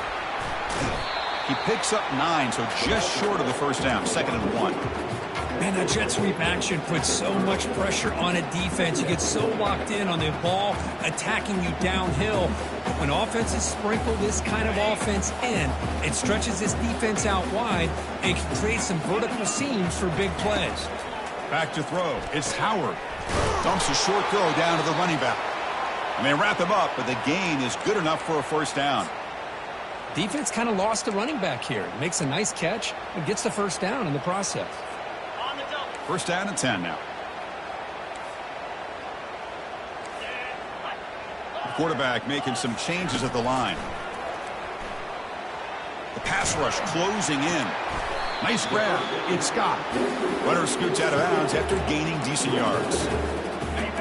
He picks up 9, so just short of the first down. 2nd and 1. Man, that jet sweep action puts so much pressure on a defense. You get so locked in on the ball attacking you downhill. When offenses sprinkle this kind of offense in, it stretches this defense out wide and can create some vertical seams for big plays. Back to throw. It's Howard. Dumps a short throw down to the running back. And they wrap him up, but the gain is good enough for a first down. Defense kind of lost the running back here. Makes a nice catch and gets the first down in the process. First down and 10 now. The quarterback making some changes at the line. The pass rush closing in. Nice grab. It's Scott. Runner scoots out of bounds after gaining decent yards.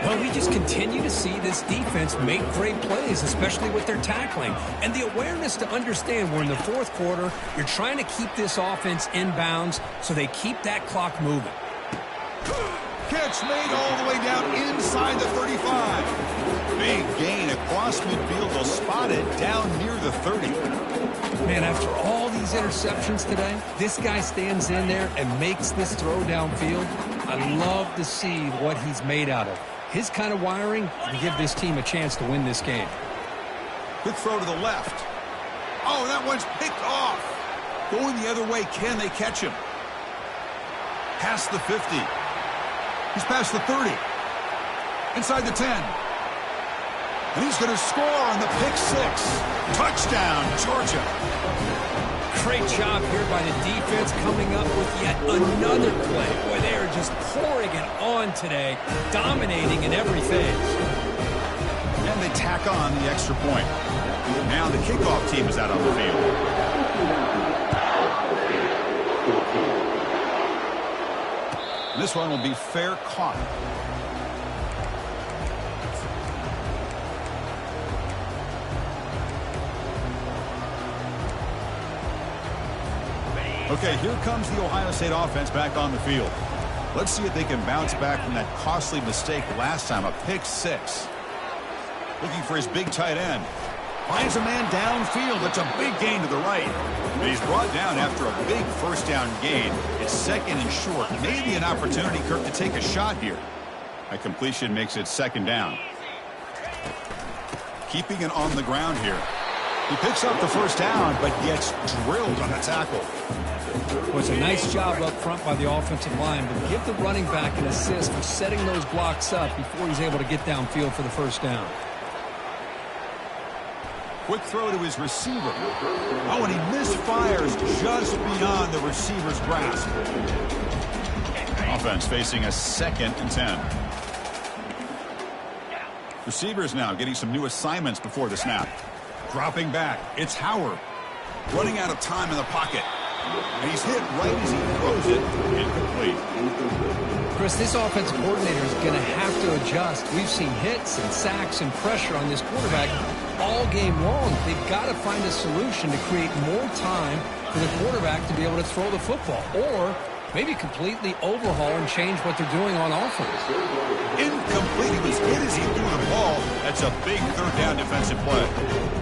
Well, we just continue to see this defense make great plays, especially with their tackling. And the awareness to understand we're in the fourth quarter, you're trying to keep this offense in bounds so they keep that clock moving. Catch made all the way down inside the 35. Big gain across midfield. They'll spot it down near the 30. Man, after all these interceptions today, this guy stands in there and makes this throw downfield. I love to see what he's made out of. His kind of wiring will give this team a chance to win this game. Quick throw to the left. Oh, that one's picked off. Going the other way, can they catch him? Past the 50. He's past the 30. Inside the 10. And he's going to score on the pick six. Touchdown, Georgia. Great job here by the defense coming up with yet another play. Boy, they are just pouring it on today, dominating in every phase. And they tack on the extra point. Now the kickoff team is out on the field. This one will be fair caught. Okay, here comes the Ohio State offense back on the field. Let's see if they can bounce back from that costly mistake last time, a pick six. Looking for his big tight end. Finds a man downfield. That's a big gain to the right. But he's brought down after a big first down gain. It's second and short. Maybe an opportunity, Kirk, to take a shot here. A completion makes it second down. Keeping it on the ground here. He picks up the first down, but gets drilled on the tackle. Well, it's a nice job up front by the offensive line, but give the running back an assist for setting those blocks up before he's able to get downfield for the first down. Quick throw to his receiver. Oh, and he misfires just beyond the receiver's grasp. Offense facing a 2nd and 10. Receivers now getting some new assignments before the snap. Dropping back. It's Howard. Running out of time in the pocket. And he's hit right as he throws it. Incomplete. Chris, this offensive coordinator is going to have to adjust. We've seen hits and sacks and pressure on this quarterback all game long. They've got to find a solution to create more time for the quarterback to be able to throw the football, or maybe completely overhaul and change what they're doing on offense. Incomplete. He was hit as he threw the ball. That's a big third down defensive play.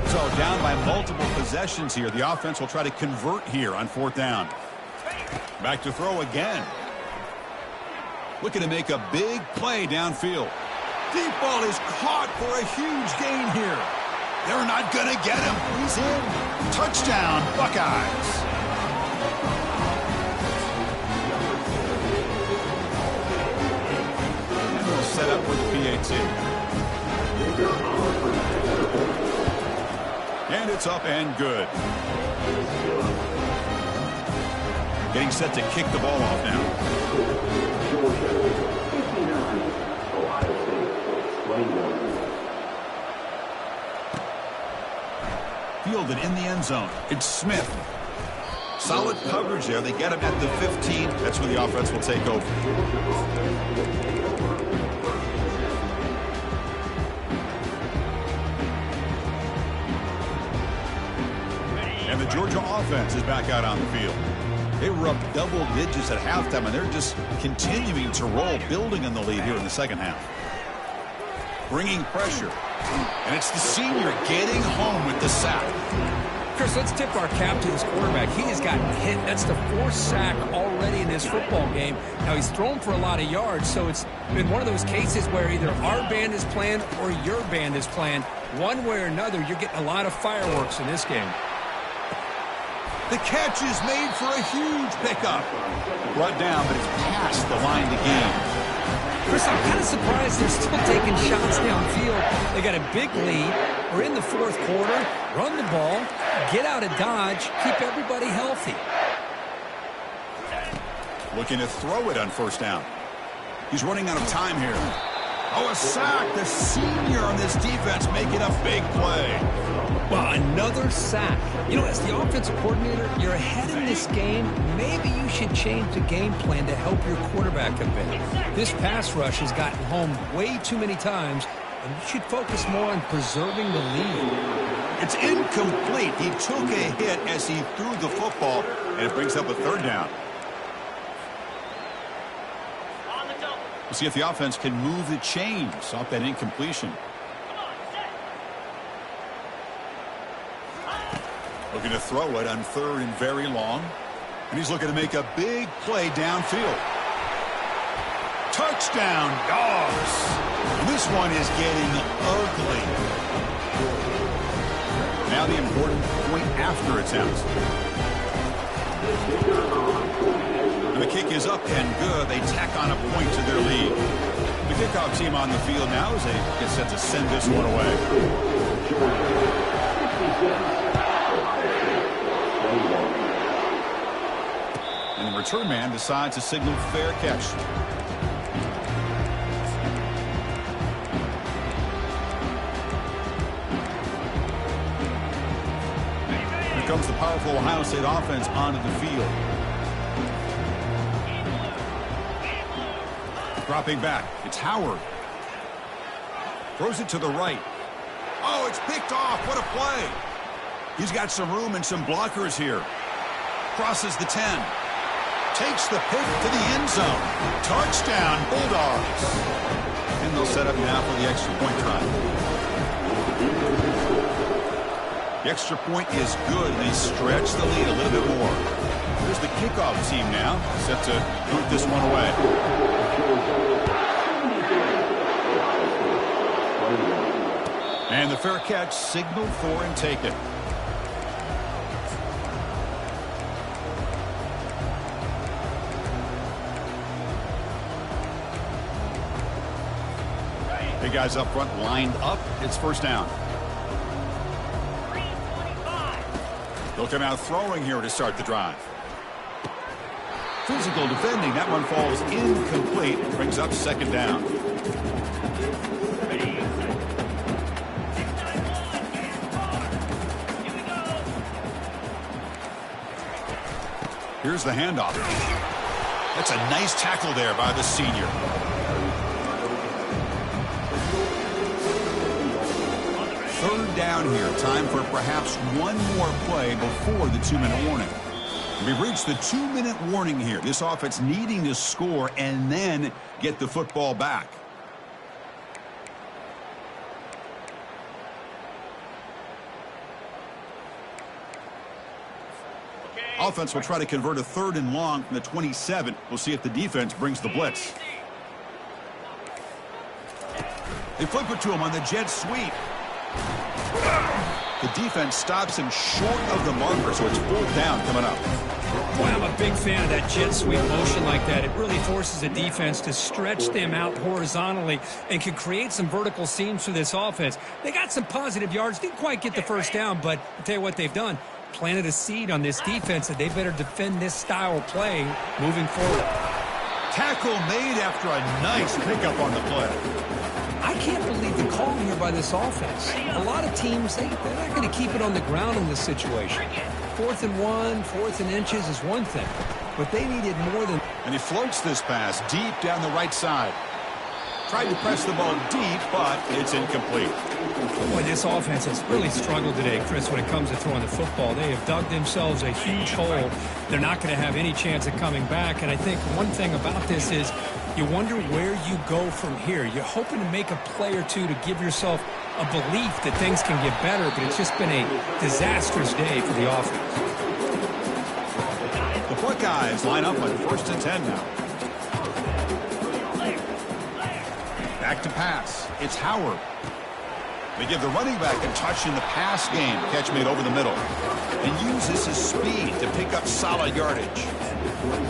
So down by multiple possessions here. The offense will try to convert here on 4th down. Back to throw again. Looking to make a big play downfield. Deep ball is caught for a huge gain here. They're not going to get him. He's in. Touchdown, Buckeyes. And they'll set up with PAT. And it's up and good. Getting set to kick the ball off now. Fielded in the end zone. It's Smith. Solid coverage there. They get him at the 15. That's where the offense will take over. And the Georgia offense is back out on the field. They were up double digits at halftime, and they're just continuing to roll, building on the lead here in the second half. Bringing pressure. And it's the senior getting home with the sack. Chris, let's tip our cap to this quarterback. He has gotten hit. That's the 4th sack already in this football game. Now, he's thrown for a lot of yards, so it's been one of those cases where either our band is planned or your band is planned. One way or another, you're getting a lot of fireworks in this game. The catch is made for a huge pickup. Brought down, but it's past the line to gain. Chris, I'm kind of surprised they're still taking shots downfield. They got a big lead. We're in the 4th quarter. Run the ball. Get out of Dodge. Keep everybody healthy. Looking to throw it on 1st down. He's running out of time here. Oh, a sack. The senior on this defense making a big play. Well, another sack. You know, as the offensive coordinator, you're ahead in this game. Maybe you should change the game plan to help your quarterback a bit. This pass rush has gotten home way too many times, and you should focus more on preserving the lead. It's incomplete. He took a hit as he threw the football, and it brings up a 3rd down. We'll see if the offense can move the chains off that incompletion. Looking to throw it on 3rd and very long. And he's looking to make a big play downfield. Touchdown, Dogs. And this one is getting ugly. Now the important point after attempt. And the kick is up and good. They tack on a point to their lead. The The kickoff team on the field now as they get set to send this one away. And the return man decides to signal fair catch. Here comes the powerful Ohio State offense onto the field. Dropping back, it's Howard. Throws it to the right. Oh, it's picked off. What a play. He's got some room and some blockers here. Crosses the 10. Takes the pick to the end zone. Touchdown, Bulldogs. And they'll set up now for the extra point try. The extra point is good. They stretch the lead a little bit more. Here's the kickoff team now, set to boot this one away. And the fair catch signaled for and taken. Big guys up front lined up. It's first down. They'll come out throwing here to start the drive. Physical defending. That one falls incomplete. Brings up second down. Here's the handoff. That's a nice tackle there by the senior. Third down here. Time for perhaps one more play before the 2-minute warning. We've reached the 2-minute warning here. This offense needing to score and then get the football back. Offense will try to convert a 3rd and long from the 27. We'll see if the defense brings the blitz. They flip it to him on the jet sweep. The defense stops him short of the marker, so it's 4th down coming up. Boy, I'm a big fan of that jet sweep motion like that. It really forces a defense to stretch them out horizontally and can create some vertical seams for this offense. They got some positive yards. Didn't quite get the first down, but I'll tell you what they've done. Planted a seed on this defense that they better defend this style of play moving forward. Tackle made after a nice pickup on the play. I can't believe the call here by this offense. A lot of teams, they're not going to keep it on the ground in this situation. 4th and 1, 4th and inches is one thing, but they needed more than... And he floats this pass deep down the right side. Tried to press the ball deep, but it's incomplete. Boy, this offense has really struggled today, Chris, when it comes to throwing the football. They have dug themselves a huge hole. They're not going to have any chance of coming back. And I think one thing about this is you wonder where you go from here. You're hoping to make a play or two to give yourself a belief that things can get better, but it's just been a disastrous day for the offense. The Buckeyes line up on 1st and 10 now. Back to pass. It's Howard. They give the running back a touch in the pass game. Catch made over the middle. And uses his speed to pick up solid yardage.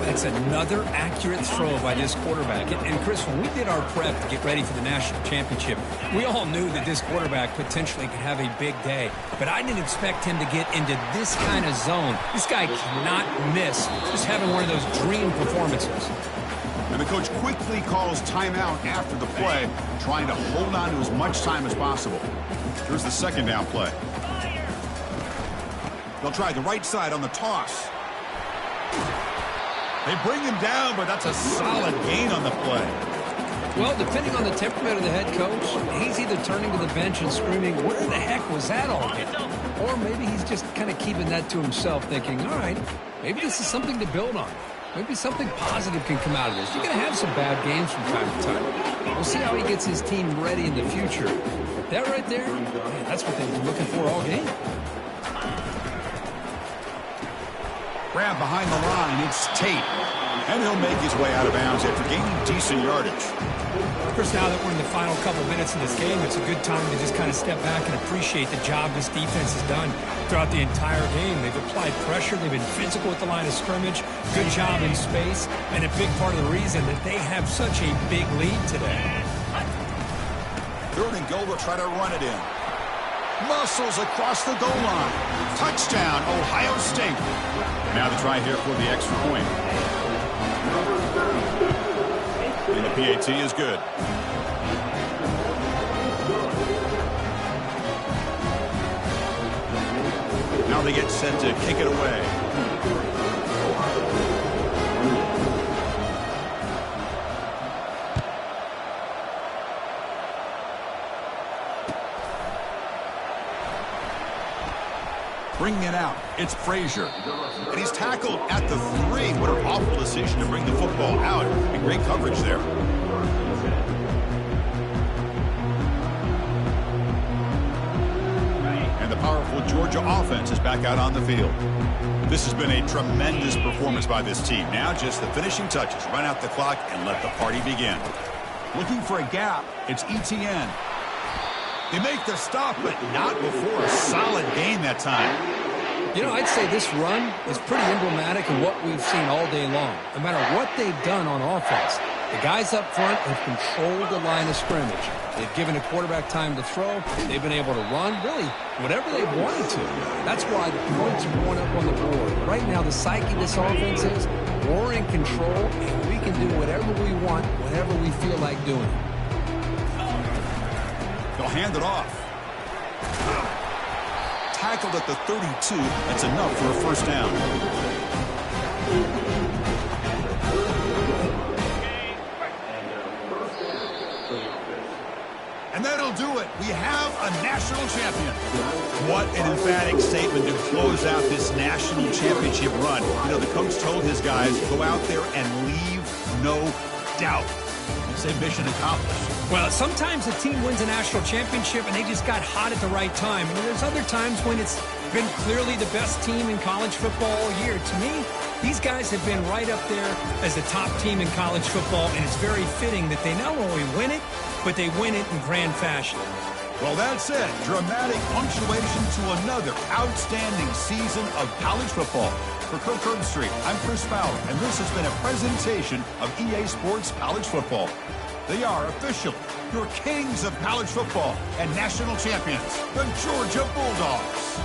That's another accurate throw by this quarterback. And Chris, when we did our prep to get ready for the national championship, we all knew that this quarterback potentially could have a big day. But I didn't expect him to get into this kind of zone. This guy cannot miss just having one of those dream performances. And the coach quickly calls timeout after the play, trying to hold on to as much time as possible. Here's the 2nd down play. They'll try the right side on the toss. They bring him down, but that's a solid gain on the play. Well, depending on the temperament of the head coach, he's either turning to the bench and screaming, where the heck was that all game? Or maybe he's just kind of keeping that to himself, thinking, all right, maybe this is something to build on. Maybe something positive can come out of this. You're going to have some bad games from time to time. We'll see how he gets his team ready in the future. That right there, man, that's what they've been looking for all game. Grab behind the line, it's Tate. And he'll make his way out of bounds after gaining decent yardage. Chris, now that we're in the final couple minutes of this game, it's a good time to just kind of step back and appreciate the job this defense has done throughout the entire game. They've applied pressure. They've been physical at the line of scrimmage. Good job in space. And a big part of the reason that they have such a big lead today. Third and goal, they'll try to run it in. Muscles across the goal line. Touchdown, Ohio State. Now the try here for the extra point. And the PAT is good. Now they get set to kick it away. Bringing it out, it's Frazier. And he's tackled at the 3. What an awful decision to bring the football out. And great coverage there. And the powerful Georgia offense is back out on the field. This has been a tremendous performance by this team. Now just the finishing touches. Run out the clock and let the party begin. Looking for a gap, it's ETN. They make the stop, but not before a solid gain that time. You know, I'd say this run is pretty emblematic of what we've seen all day long. No matter what they've done on offense, the guys up front have controlled the line of scrimmage. They've given the quarterback time to throw. They've been able to run, really, whatever they've wanted to. That's why the points are going up on the board. Right now, the psyche of this offense is we're in control, and we can do whatever we want, whenever we feel like doing it. They'll hand it off. Tackled at the 32. That's enough for a first down. And that'll do it. We have a national champion. What an emphatic statement to close out this national championship run. You know, the coach told his guys, go out there and leave no doubt. Say mission accomplished. Well, sometimes a team wins a national championship and they just got hot at the right time. And there's other times when it's been clearly the best team in college football all year. To me, these guys have been right up there as the top team in college football, and it's very fitting that they not only win it, but they win it in grand fashion. Well, that's it. Dramatic punctuation to another outstanding season of college football. For Kirk Herbstreit, I'm Chris Fowler, and this has been a presentation of EA Sports College Football. They are officially your kings of college football and national champions, the Georgia Bulldogs.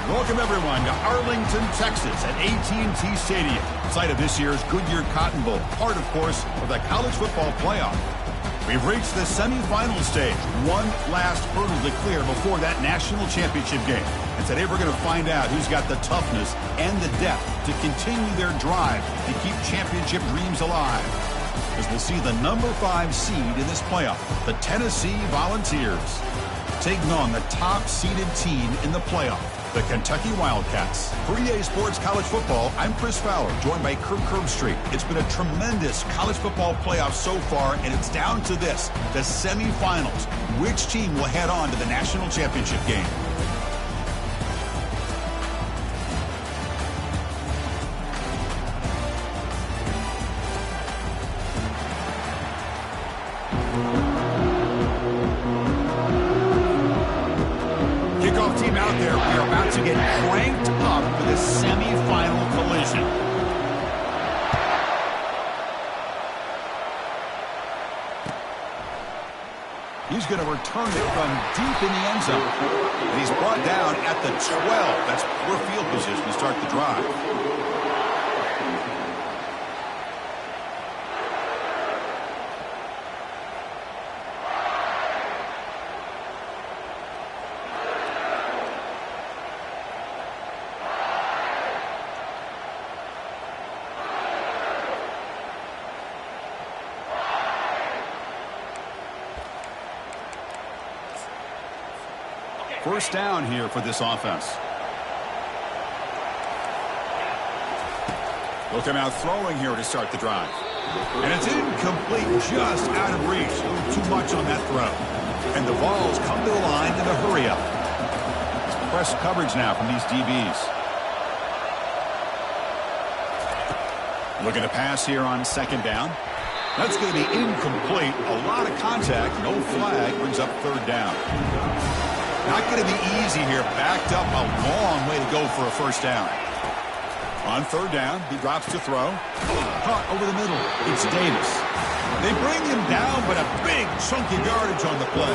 Welcome, everyone, to Arlington, Texas at AT&T Stadium, site of this year's Goodyear Cotton Bowl, part, of course, of the college football playoff. We've reached the semifinal stage, one last hurdle to clear before that national championship game. And today we're going to find out who's got the toughness and the depth to continue their drive and keep championship dreams alive. As we'll see the number 5 seed in this playoff, the Tennessee Volunteers, taking on the top-seeded team in the playoff, the Kentucky Wildcats. For EA Sports College Football, I'm Chris Fowler, joined by Kirk Herbstreit. It's been a tremendous college football playoff so far, and it's down to this, the semifinals. Which team will head on to the national championship game? Kickoff team out there. We are about to get cranked up for the semifinal collision. He's going to return it from deep in the end zone. And he's brought down at the 12. That's poor field position to start the drive. First down here for this offense. They'll come out throwing here to start the drive. And it's incomplete, just out of reach. A little too much on that throw. And the Vols come to the line in a hurry-up. It's press coverage now from these DBs. Looking to pass here on second down. That's going to be incomplete. A lot of contact, no flag, brings up third down. Not going to be easy here. Backed up a long way to go for a first down. On third down, he drops to throw. Caught over the middle. It's Davis. They bring him down, but a big chunky yardage on the play.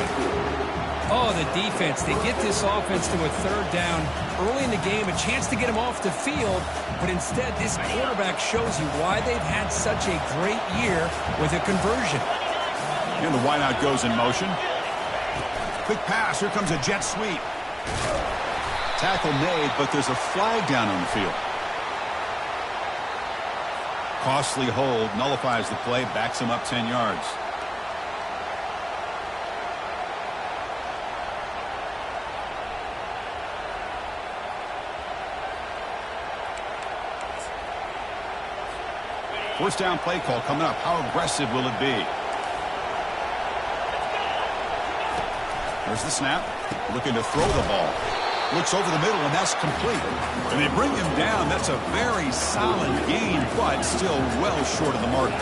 Oh, the defense. They get this offense to a third down early in the game, a chance to get him off the field, but instead this quarterback shows you why they've had such a great year with a conversion. And the wideout goes in motion. Quick pass. Here comes a jet sweep. Tackle made, but there's a flag down on the field. Costly hold, nullifies the play, backs him up 10 yards. First down play call coming up. How aggressive will it be? There's the snap. Looking to throw the ball. Looks over the middle, and that's complete. And they bring him down. That's a very solid gain, but still well short of the mark.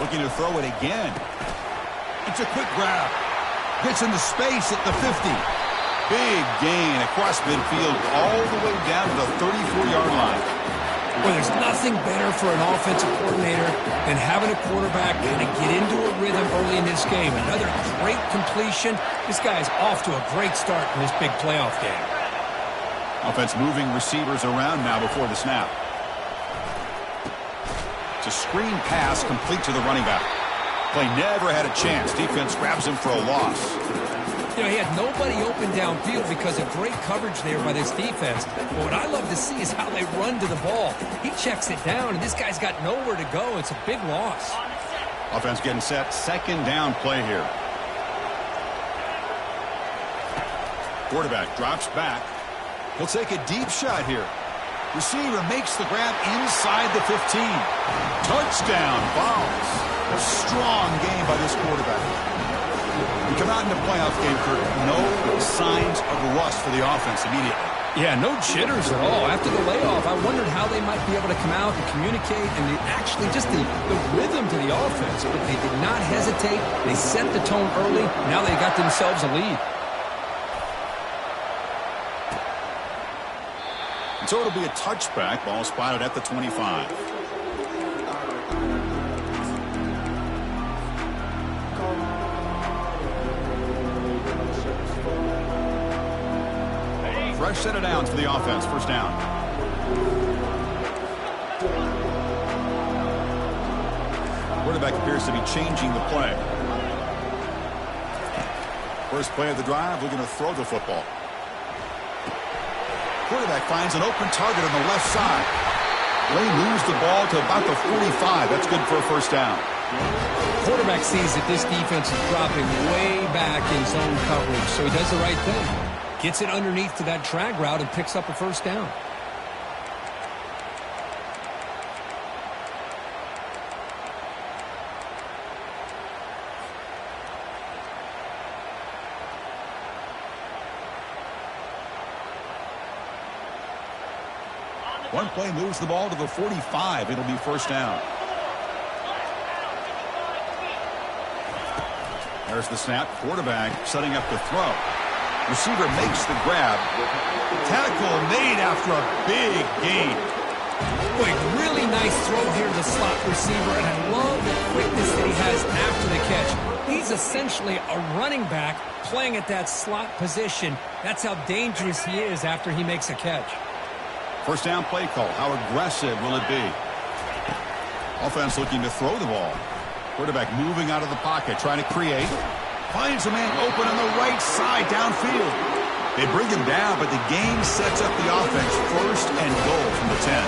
Looking to throw it again. It's a quick grab. Gets into space at the 50. Big gain across midfield all the way down to the 34-yard line. Well, there's nothing better for an offensive coordinator than having a quarterback kind of get into a rhythm early in this game. Another great completion. This guy's off to a great start in this big playoff game. Offense moving receivers around now before the snap. It's a screen pass complete to the running back. Play never had a chance. Defense grabs him for a loss. You know, he had nobody open downfield because of great coverage there by this defense. But what I love to see is how they run to the ball. He checks it down, and this guy's got nowhere to go. It's a big loss. Offense getting set. Second down play here. Quarterback drops back. He'll take a deep shot here. Receiver makes the grab inside the 15. Touchdown, Vols. A strong game by this quarterback. We come out in the playoff game, Kirk. No signs of rust for the offense immediately. Yeah, no jitters at all. After the layoff, I wondered how they might be able to come out and communicate and actually just the rhythm to the offense. But they did not hesitate. They set the tone early. Now they got themselves a lead. And so it'll be a touchback. Ball spotted at the 25. Fresh set of downs for the offense. First down. Quarterback appears to be changing the play. First play of the drive, looking to throw the football. Quarterback finds an open target on the left side. They moves the ball to about the 45. That's good for a first down. Quarterback sees that this defense is dropping way back in zone coverage, so he does the right thing. Gets it underneath to that drag route and picks up a first down. One play moves the ball to the 45. It'll be first down. There's the snap. Quarterback setting up the throw. Receiver makes the grab. Tackle made after a big gain. Boy, really nice throw here to the slot receiver, and I love the quickness that he has after the catch. He's essentially a running back playing at that slot position. That's how dangerous he is after he makes a catch. First down play call. How aggressive will it be? Offense looking to throw the ball. Quarterback moving out of the pocket, trying to create. Finds a man open on the right side downfield. They bring him down, but the game sets up the offense. First and goal from the 10.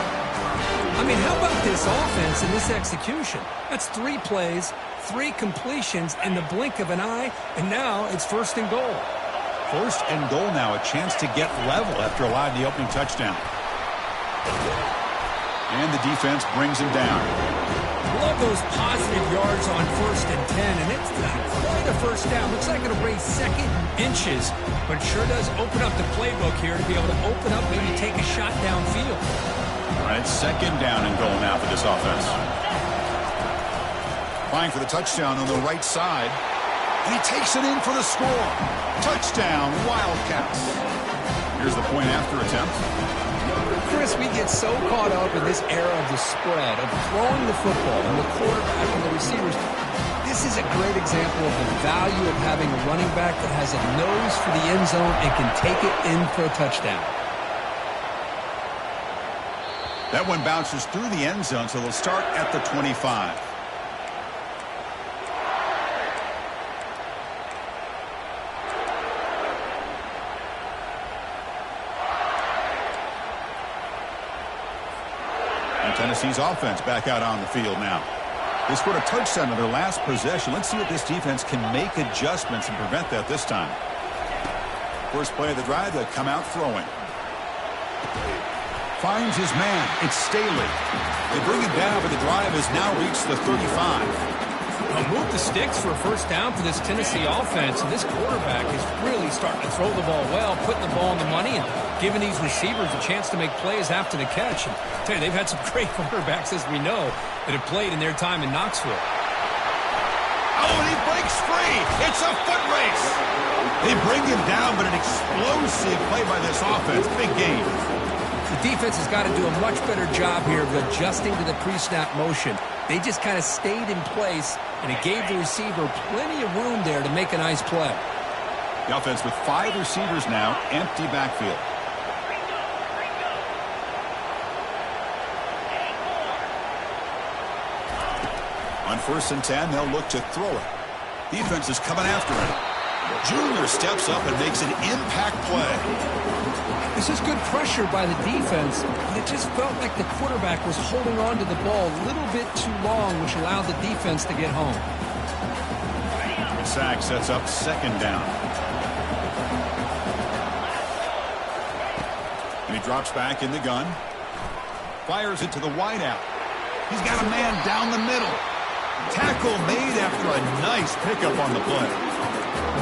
I mean, how about this offense and this execution? That's 3 plays, 3 completions in the blink of an eye, and now it's first and goal. First and goal now, a chance to get level after allowing the opening touchdown. And the defense brings him down. Love those positive yards on first and 10, and it's not quite a first down. Looks like it'll raise second inches, but it sure does open up the playbook here to be able to open up, maybe take a shot downfield. All right, second down and goal now for this offense. Vying for the touchdown on the right side, and he takes it in for the score. Touchdown, Wildcats. Here's the point after attempt. Chris, we get so caught up in this era of the spread, of throwing the football and the quarterback and the receivers. This is a great example of the value of having a running back that has a nose for the end zone and can take it in for a touchdown. That one bounces through the end zone, so they'll start at the 25. Tennessee's offense back out on the field now. They scored a touchdown in their last possession. Let's see if this defense can make adjustments and prevent that this time. First play of the drive, they come out throwing. Finds his man. It's Staley. They bring him down, but the drive has now reached the 35. Move the sticks for a first down for this Tennessee offense, and this quarterback is really starting to throw the ball well, putting the ball on the money, and giving these receivers a chance to make plays after the catch. And I tell you, they've had some great quarterbacks, as we know, that have played in their time in Knoxville. Oh, and he breaks free. It's a foot race. They bring him down, but an explosive play by this offense. Big game. The defense has got to do a much better job here of adjusting to the pre-snap motion. They just kind of stayed in place, and it gave the receiver plenty of room there to make a nice play. The offense with 5 receivers now, empty backfield. On first and 10, they'll look to throw it. Defense is coming after him. Junior steps up and makes an impact play. This is good pressure by the defense, but it just felt like the quarterback was holding on to the ball a little bit too long, which allowed the defense to get home. Sack sets up second down. And he drops back in the gun. Fires it to the wideout. He's got a man down the middle. Tackle made after a nice pickup on the play.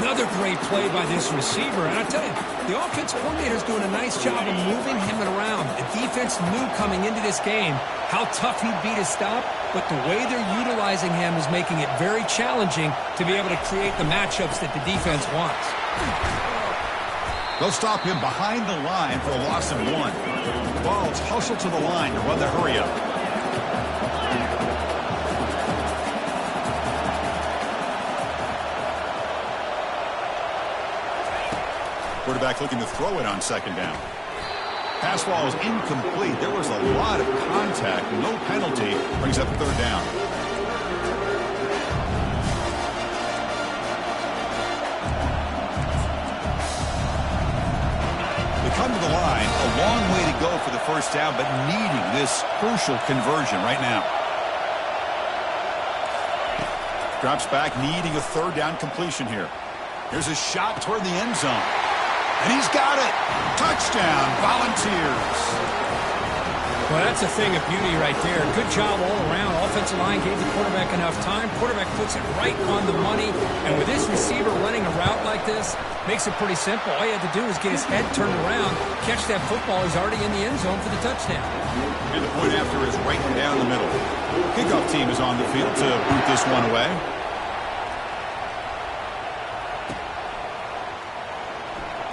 Another great play by this receiver. And I tell you, the offensive coordinator is doing a nice job of moving him around. The defense knew coming into this game how tough he'd be to stop, but the way they're utilizing him is making it very challenging to be able to create the matchups that the defense wants. They'll stop him behind the line for a loss of 1. Ball's hustled to the line to run the hurry-up. Quarterback looking to throw it on second down. Pass ball is incomplete. There was a lot of contact. No penalty. Brings up third down. They come to the line. A long way to go for the first down, but needing this crucial conversion right now. Drops back, needing a third down completion here. Here's a shot toward the end zone. And he's got it. Touchdown, Volunteers. Well, that's a thing of beauty right there. Good job all around. Offensive line gave the quarterback enough time. Quarterback puts it right on the money. And with this receiver running a route like this, makes it pretty simple. All you had to do is get his head turned around, catch that football. He's already in the end zone for the touchdown. And the point after is right down the middle. Kickoff team is on the field to boot this one away.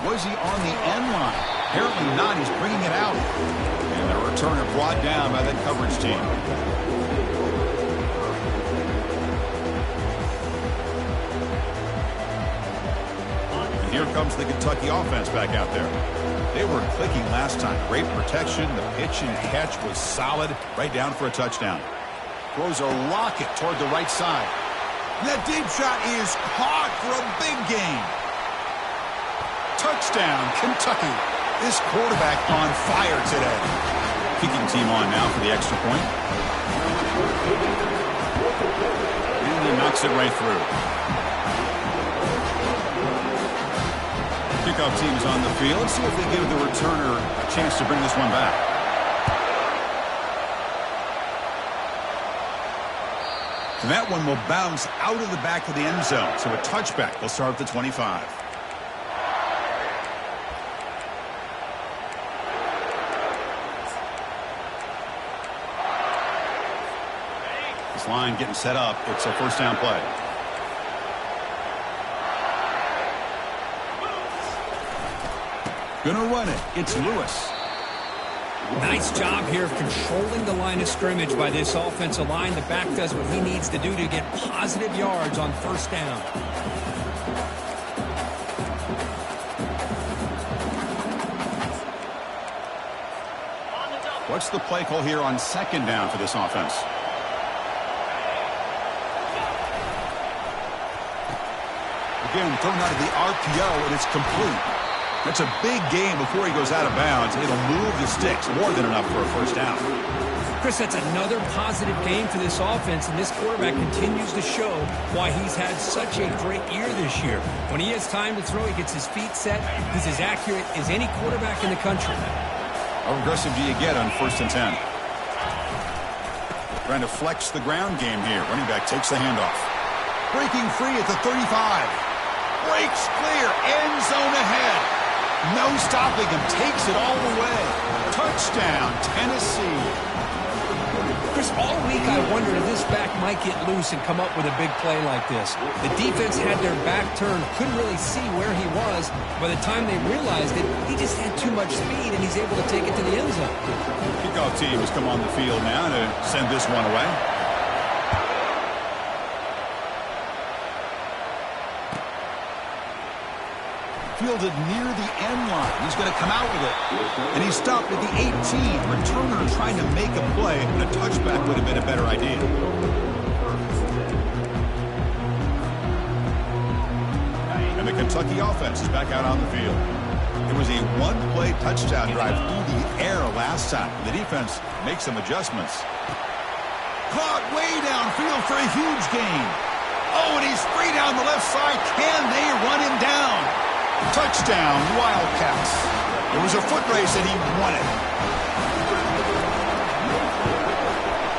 Was he on the end line? Apparently not. He's bringing it out. And the returner brought down by that coverage team. And here comes the Kentucky offense back out there. They were clicking last time. Great protection. The pitch and catch was solid. Right down for a touchdown. Throws a rocket toward the right side. And that deep shot is caught for a big gain. Touchdown, Kentucky. This quarterback on fire today. Kicking team on now for the extra point. And he knocks it right through. Kickoff team is on the field. Let's see if they give the returner a chance to bring this one back. And that one will bounce out of the back of the end zone. So a touchback will start at the 25. Line getting set up. It's a first down play. Gonna run it. It's Lewis. Nice job here of controlling the line of scrimmage by this offensive line. The back does what he needs to do to get positive yards on first down. What's the play call here on second down for this offense? Again, thrown out of the RPO, and it's complete. That's a big gain before he goes out of bounds. It'll move the sticks more than enough for a first down. Chris, that's another positive game for this offense, and this quarterback continues to show why he's had such a great year this year. When he has time to throw, he gets his feet set. He's as accurate as any quarterback in the country. How aggressive do you get on 1st and 10? Trying to flex the ground game here. Running back takes the handoff. Breaking free at the 35. Breaks clear. End zone ahead. No stopping him. Takes it all the way. Touchdown, Tennessee. Chris, all week I wondered if this back might get loose and come up with a big play like this. The defense had their back turned, couldn't really see where he was. By the time they realized it, he just had too much speed, and he's able to take it to the end zone. Kickoff team has come on the field now to send this one away. Fielded near the end line. He's going to come out with it. And he's stopped at the 18. Returner trying to make a play, and a touchback would have been a better idea. And the Kentucky offense is back out on the field. It was a one-play touchdown drive through the air last time. The defense makes some adjustments. Caught way downfield for a huge gain. Oh, and he's free down the left side. Can they run him down? Touchdown, Wildcats. It was a foot race, and he won it.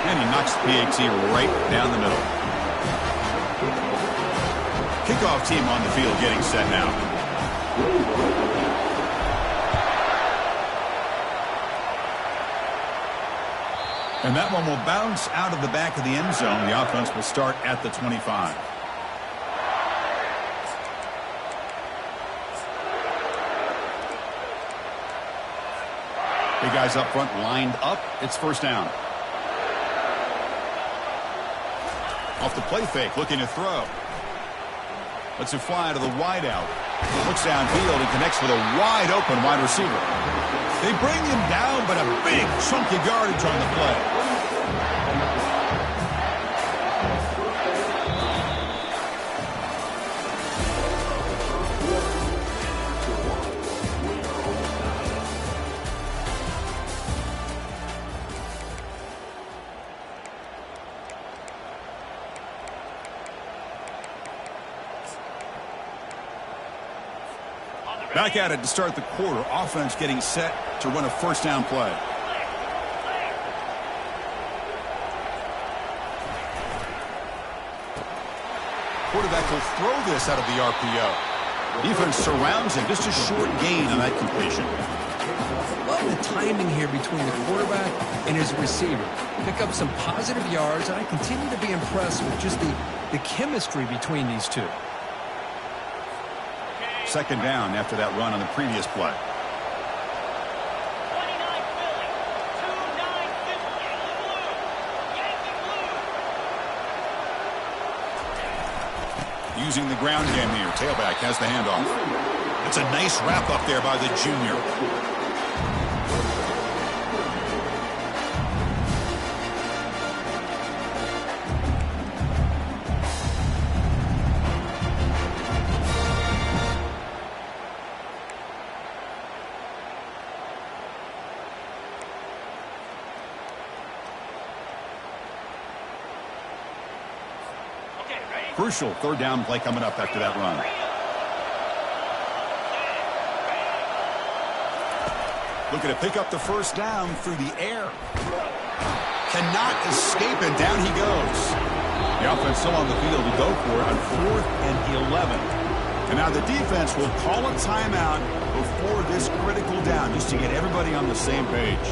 And he knocks the PAT right down the middle. Kickoff team on the field getting set now. And that one will bounce out of the back of the end zone. The offense will start at the 25. Big guys up front lined up. It's first down. Off the play fake, looking to throw. Lets it fly to the wideout. Looks downfield and connects with a wide-open wide receiver. They bring him down, but a big chunk of yardage on the play. Back at it to start the quarter. Offense getting set to run a first down play. Quarterback will throw this out of the RPO. Defense surrounds him. Just a short gain on that completion. Love the timing here between the quarterback and his receiver. Pick up some positive yards, and I continue to be impressed with just the chemistry between these two. Second down after that run on the previous play. Using the ground game here. Tailback has the handoff. It's a nice wrap up there by the junior. Crucial third down play coming up after that run. Looking to pick up the first down through the air. Cannot escape, and down he goes. The offense still on the field to go for it on 4th and 11. And now the defense will call a timeout before this critical down, just to get everybody on the same page.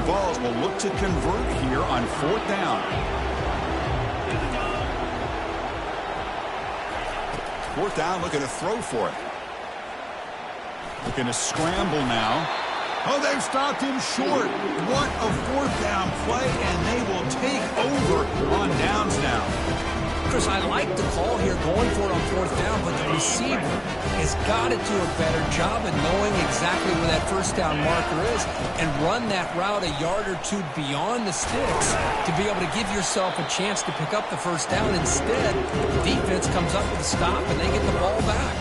Vols will look to convert here on 4th down. 4th down, looking to throw for it. Looking to scramble now. Oh, they've stopped him short. What a 4th down play, and they will take over on downs now. Chris, I like the call here going for it on 4th down, but the receiver has got to do a better job of knowing exactly where that first down marker is and run that route a yard or two beyond the sticks to be able to give yourself a chance to pick up the first down. Instead, the defense comes up with a stop and they get the ball back.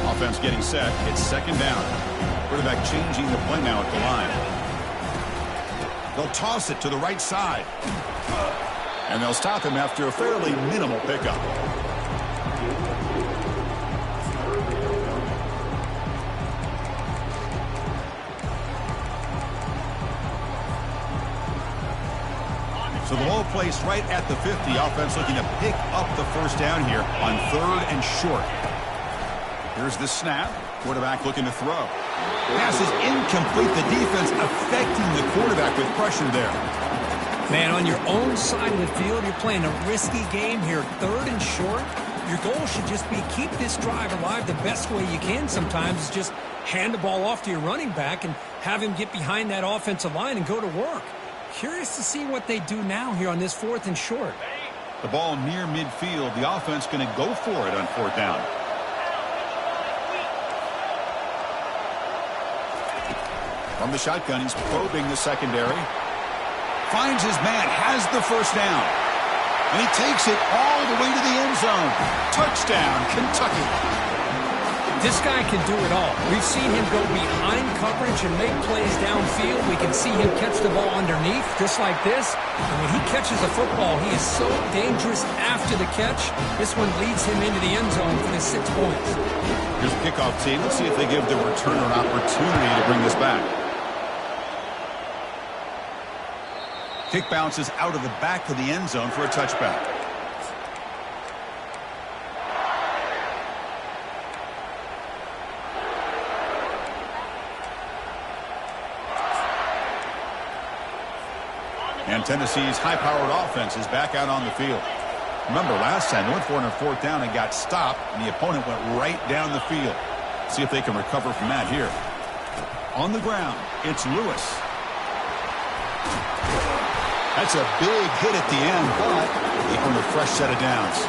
Offense getting set. It's second down. Quarterback changing the play now at the line. They'll toss it to the right side. And they'll stop him after a fairly minimal pickup. So the ball placed right at the 50. Offense looking to pick up the first down here on 3rd and short. Here's the snap. Quarterback looking to throw. Pass is incomplete. The defense affecting the quarterback with pressure there. Man, on your own side of the field, you're playing a risky game here. 3rd and short. Your goal should just be keep this drive alive the best way you can sometimes is just hand the ball off to your running back and have him get behind that offensive line and go to work. Curious to see what they do now here on this 4th and short. The ball near midfield. The offense going to go for it on 4th down. From the shotgun, he's probing the secondary. Finds his man, has the first down. And he takes it all the way to the end zone. Touchdown, Kentucky. This guy can do it all. We've seen him go behind coverage and make plays downfield. We can see him catch the ball underneath, just like this. And when he catches a football, he is so dangerous after the catch. This one leads him into the end zone for the 6 points. Here's the kickoff team. Let's see if they give the returner an opportunity to bring this back. Kick bounces out of the back of the end zone for a touchback. And Tennessee's high-powered offense is back out on the field. Remember, last time they went for it on 4th down and got stopped, and the opponent went right down the field. See if they can recover from that here. On the ground, it's Lewis. That's a big hit at the end, but they earn a fresh set of downs.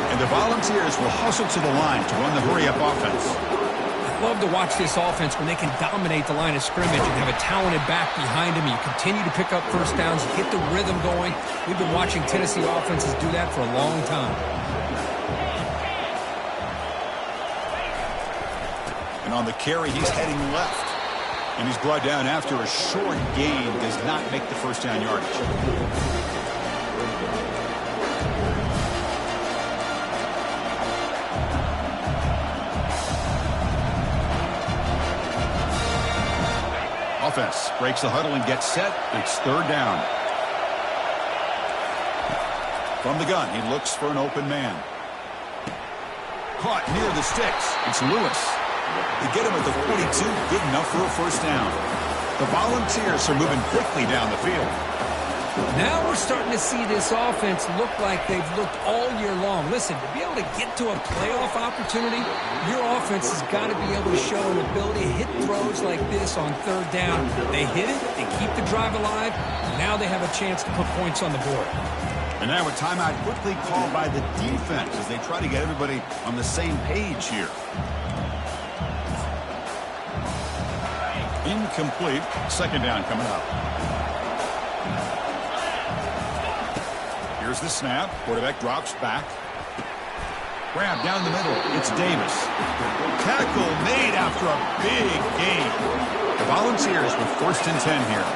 And the Volunteers will hustle to the line to run the hurry-up offense. I love to watch this offense when they can dominate the line of scrimmage and have a talented back behind them. You continue to pick up first downs, get the rhythm going. We've been watching Tennessee offenses do that for a long time. And on the carry, he's heading left. And he's brought down after a short gain. Does not make the first down yardage. Offense breaks the huddle and gets set. It's third down. From the gun, he looks for an open man. Caught near the sticks. It's Lewis. They get him at the 42, good enough for a first down. The Volunteers are moving quickly down the field. Now we're starting to see this offense look like they've looked all year long. Listen, to be able to get to a playoff opportunity, your offense has got to be able to show an ability to hit throws like this on third down. They hit it, they keep the drive alive, now they have a chance to put points on the board. And now a timeout quickly called by the defense as they try to get everybody on the same page here. Incomplete. Second down coming up. Here's the snap. Quarterback drops back. Grab down the middle. It's Davis. Tackle made after a big gain. The Volunteers with first and 10 here.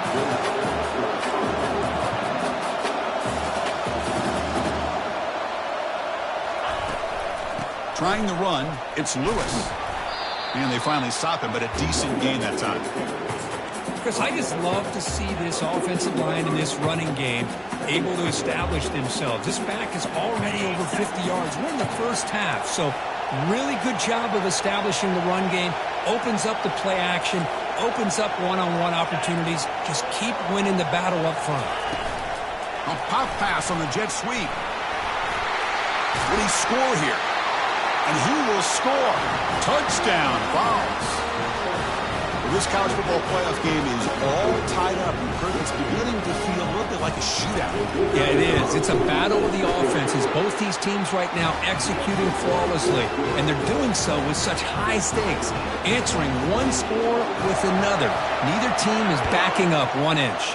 Trying to run. It's Lewis. And they finally stop him, but a decent gain that time. Chris, I just love to see this offensive line in this running game able to establish themselves. This back is already over 50 yards. We're in the first half, so really good job of establishing the run game. Opens up the play action, opens up one-on-one opportunities. Just keep winning the battle up front. A pop pass on the jet sweep. Will he score here? And he will score. Touchdown, Vols. Well, this college football playoff game is all tied up. It's beginning to feel a little bit like a shootout. Yeah, it is. It's a battle of the offenses. Both these teams right now executing flawlessly. And they're doing so with such high stakes. Answering one score with another. Neither team is backing up 1 inch.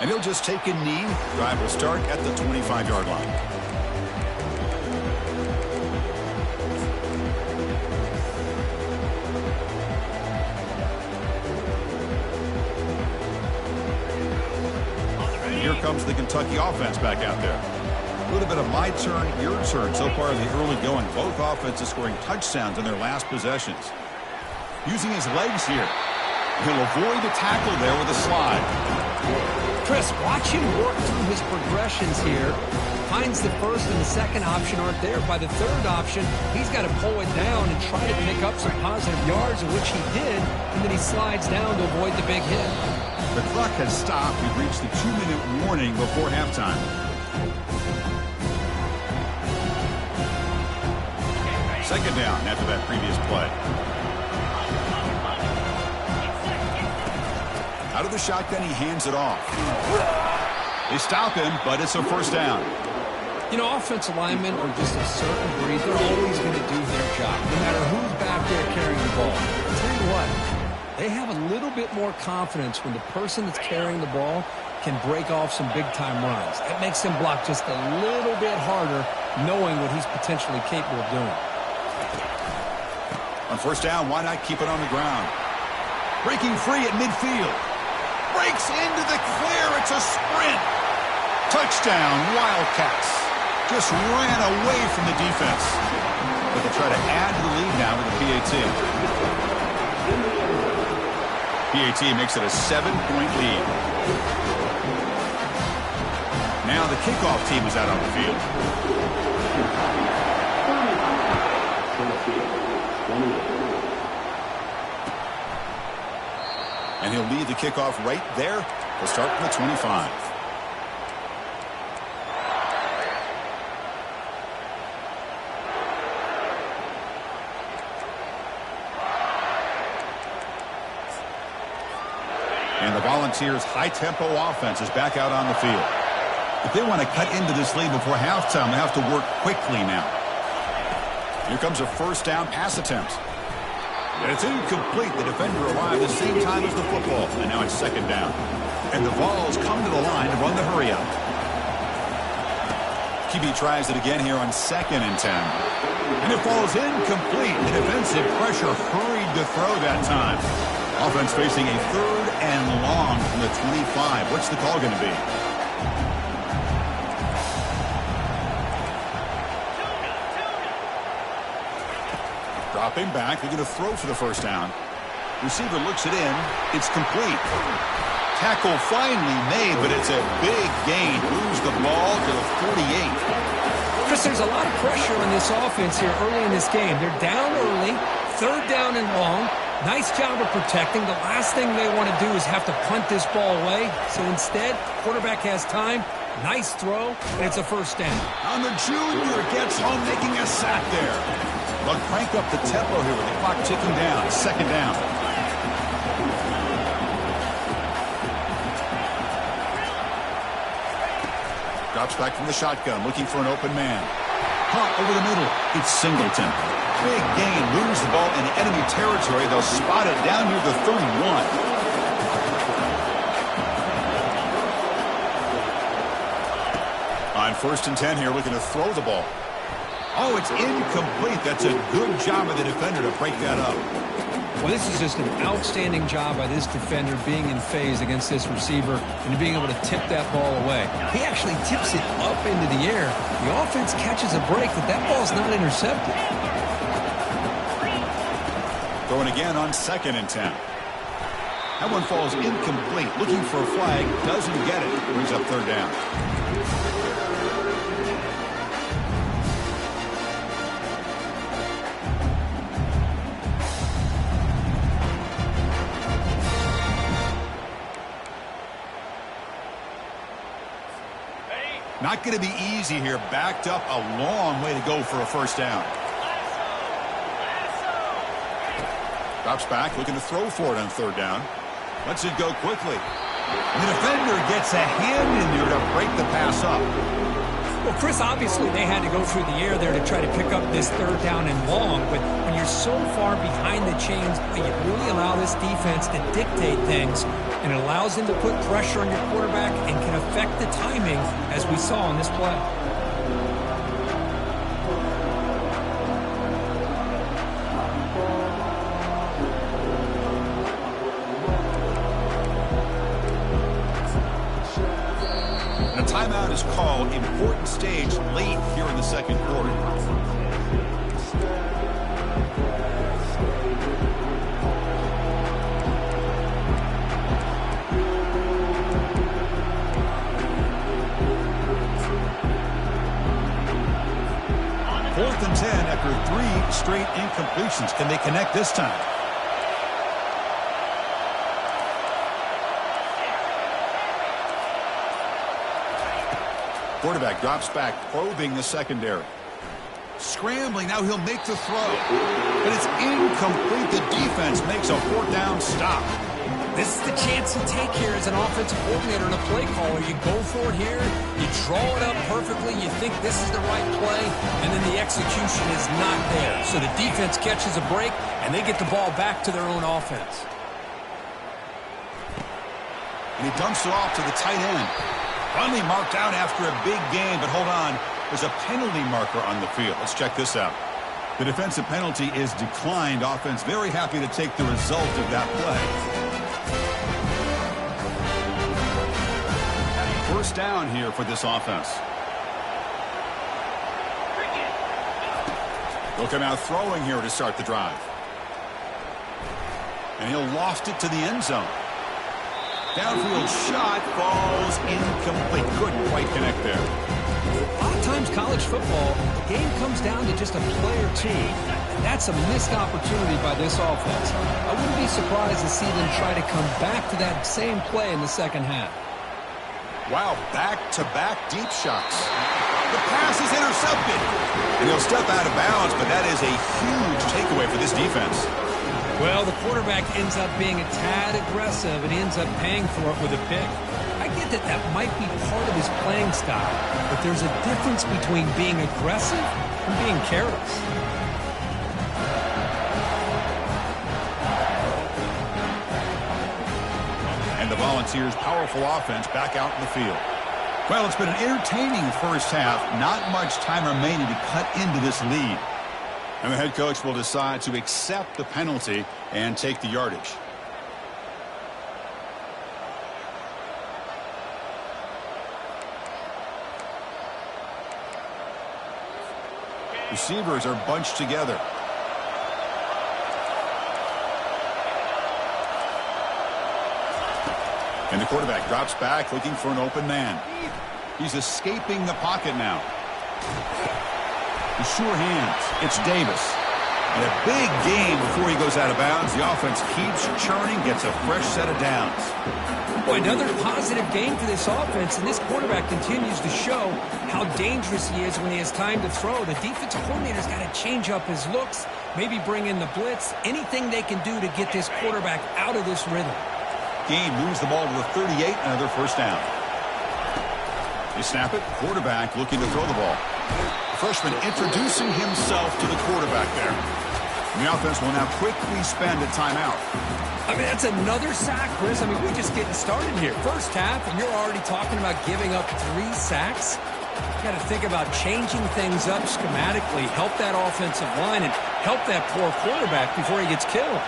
And he'll just take a knee. Drive will start at the 25-yard line. Here comes the Kentucky offense back out there. A little bit of my turn, your turn so far in the early going. Both offenses scoring touchdowns in their last possessions. Using his legs here. He'll avoid the tackle there with a slide. Chris, watch him work through his progressions here. Finds the first and the second option aren't there. By the third option, he's got to pull it down and try to pick up some positive yards, which he did, and then he slides down to avoid the big hit. The clock has stopped. We've reached the 2-minute warning before halftime. Second down after that previous play. Out of the shotgun, he hands it off. They stop him, but it's a first down. You know, offensive linemen are just a certain breed. They're always going to do their job, no matter who's back there carrying the ball. I'll tell you what, they have a little bit more confidence when the person that's carrying the ball can break off some big-time runs. That makes them block just a little bit harder, knowing what he's potentially capable of doing. On first down, why not keep it on the ground? Breaking free at midfield. Breaks into the clear. It's a sprint. Touchdown, Wildcats. Just ran away from the defense. But they try to add to the lead now with the PAT. PAT makes it a 7-point lead. Now the kickoff team is out on the field. And he'll lead the kickoff right there. He'll start from the 25. And the Volunteers' high-tempo offense is back out on the field. If they want to cut into this lead before halftime, they have to work quickly now. Here comes a first down pass attempt. And it's incomplete. The defender arrived at the same time as the football. And now it's second down. And the Vols come to the line to run the hurry up. QB tries it again here on 2nd and 10. And it falls incomplete. The defensive pressure hurried to throw that time. Offense facing a 3rd and long from the 25. What's the call going to be? Dropping back. They're going to throw for the first down. Receiver looks it in. It's complete. Tackle finally made, but it's a big gain. Moves the ball to the 48. Chris, there's a lot of pressure on this offense here early in this game. They're down early, 3rd down and long. Nice job of protecting. The last thing they want to do is have to punt this ball away. So instead, quarterback has time. Nice throw, and it's a first down. On the junior, gets home, making a sack there. They'll crank up the tempo here with the clock ticking down. 2nd down. Drops back from the shotgun, looking for an open man. Caught over the middle. It's Singleton. Big gain. Moves the ball in enemy territory. They'll spot it down near the 31. On 1st and 10 here, looking to throw the ball. Oh, it's incomplete. That's a good job of the defender to break that up. Well, this is just an outstanding job by this defender being in phase against this receiver and being able to tip that ball away. He actually tips it up into the air. The offense catches a break, but that ball's not intercepted. Going again on 2nd and 10. That one falls incomplete. Looking for a flag. Doesn't get it. Brings up 3rd down. Not going to be easy here. Backed up a long way to go for a first down. Drops back, looking to throw for it on 3rd down. Lets it go quickly. And the defender gets a hand in there to break the pass up. Well, Chris, obviously they had to go through the air there to try to pick up this 3rd down and long, but when you're so far behind the chains, you really allow this defense to dictate things, and it allows them to put pressure on your quarterback and can affect the timing, as we saw on this play. And a timeout is called. Important stage late here in the 2nd quarter. Fourth and 10 after 3 straight incompletions. Can they connect this time? Quarterback drops back, probing the secondary. Scrambling, now he'll make the throw. But it's incomplete. The defense makes a 4th down stop. This is the chance you take here as an offensive coordinator and a play caller. You go for it here, you draw it up perfectly, you think this is the right play, and then the execution is not there. So the defense catches a break, and they get the ball back to their own offense. And he dumps it off to the tight end. Finally marked out after a big gain, but hold on. There's a penalty marker on the field. Let's check this out. The defensive penalty is declined. Offense very happy to take the result of that play. First down here for this offense. They'll come out throwing here to start the drive. And he'll loft it to the end zone. Downfield shot falls incomplete. Couldn't quite connect there. A lot of times college football, the game comes down to just a play or two. And that's a missed opportunity by this offense. I wouldn't be surprised to see them try to come back to that same play in the second half. Wow, back-to-back deep shots. The pass is intercepted. And he'll step out of bounds, but that is a huge takeaway for this defense. Well, the quarterback ends up being a tad aggressive and ends up paying for it with a pick. I get that that might be part of his playing style, but there's a difference between being aggressive and being careless. And the Volunteers' powerful offense back out in the field. Well, it's been an entertaining first half. Not much time remaining to cut into this lead. And the head coach will decide to accept the penalty and take the yardage. Receivers are bunched together. And the quarterback drops back looking for an open man. He's escaping the pocket now. With sure hands, it's Davis. And a big gain before he goes out of bounds. The offense keeps churning, gets a fresh set of downs. Boy, another positive game for this offense, and this quarterback continues to show how dangerous he is when he has time to throw. The defensive coordinator's got to change up his looks, maybe bring in the blitz, anything they can do to get this quarterback out of this rhythm. Gain moves the ball to the 38, another first down. They snap it, quarterback looking to throw the ball. The freshman introducing himself to the quarterback there. And the offense will now quickly spend a timeout. I mean, that's another sack, Chris. I mean, we're just getting started here. First half, and you're already talking about giving up 3 sacks. You got to think about changing things up schematically, help that offensive line, and help that poor quarterback before he gets killed.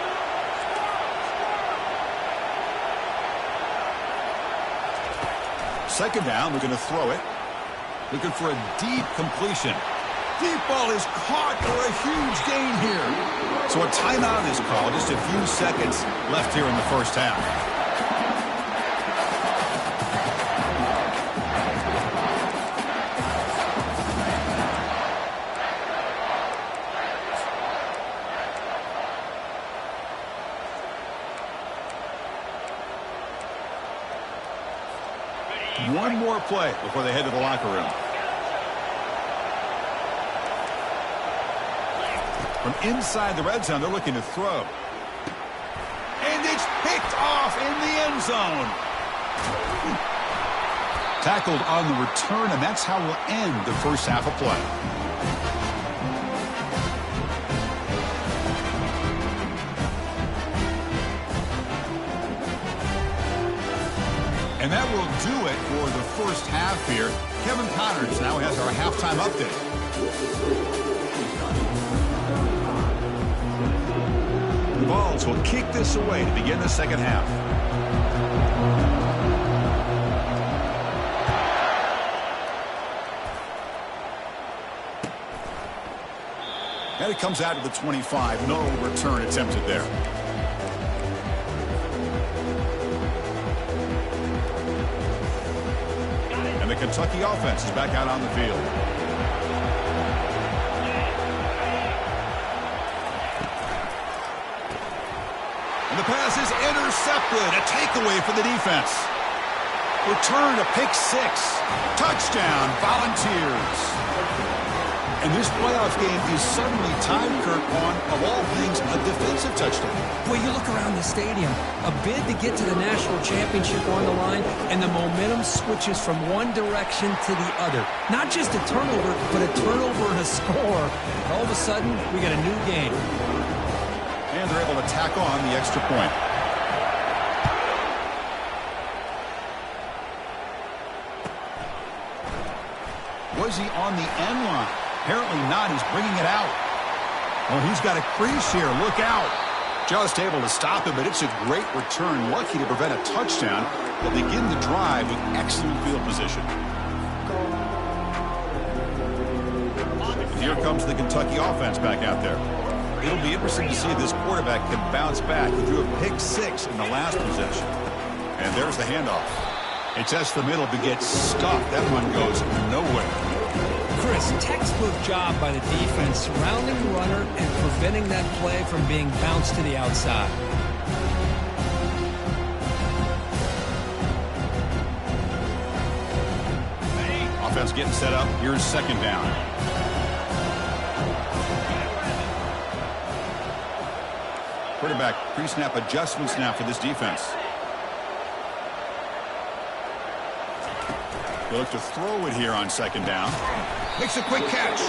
Second down, we're going to throw it. Looking for a deep completion. Deep ball is caught for a huge gain here. So a timeout is called. Just a few seconds left here in the first half. One more play before they head to the locker room. From inside the red zone, they're looking to throw. And it's picked off in the end zone. Tackled on the return, and that's how we'll end the first half of play. And that will do it for the first half here. Kevin Connors now has our halftime update. The Vols will kick this away to begin the second half. And it comes out to the 25. No return attempted there. And the Kentucky offense is back out on the field. And the pass is intercepted. A takeaway for the defense. Return to pick 6. Touchdown, Volunteers. And this playoff game is suddenly tied, Kirk, on, of all things, a defensive touchdown. Well, you look around the stadium, a bid to get to the national championship on the line, and the momentum switches from one direction to the other. Not just a turnover, but a turnover and a score. And all of a sudden, we got a new game. And they're able to tack on the extra point. Was he on the end line? Apparently not. He's bringing it out. Oh, he's got a crease here. Look out. Just able to stop him, but it's a great return. Lucky to prevent a touchdown. They'll begin the drive with excellent field position. And here comes the Kentucky offense back out there. It'll be interesting to see if this quarterback can bounce back. He threw a pick 6 in the last possession. And there's the handoff. It tests the middle but gets stuffed. That one goes nowhere. Chris, textbook job by the defense surrounding the runner and preventing that play from being bounced to the outside. Offense getting set up. Here's second down. Quarterback pre-snap adjustments now for this defense. They look to throw it here on second down. Makes a quick catch.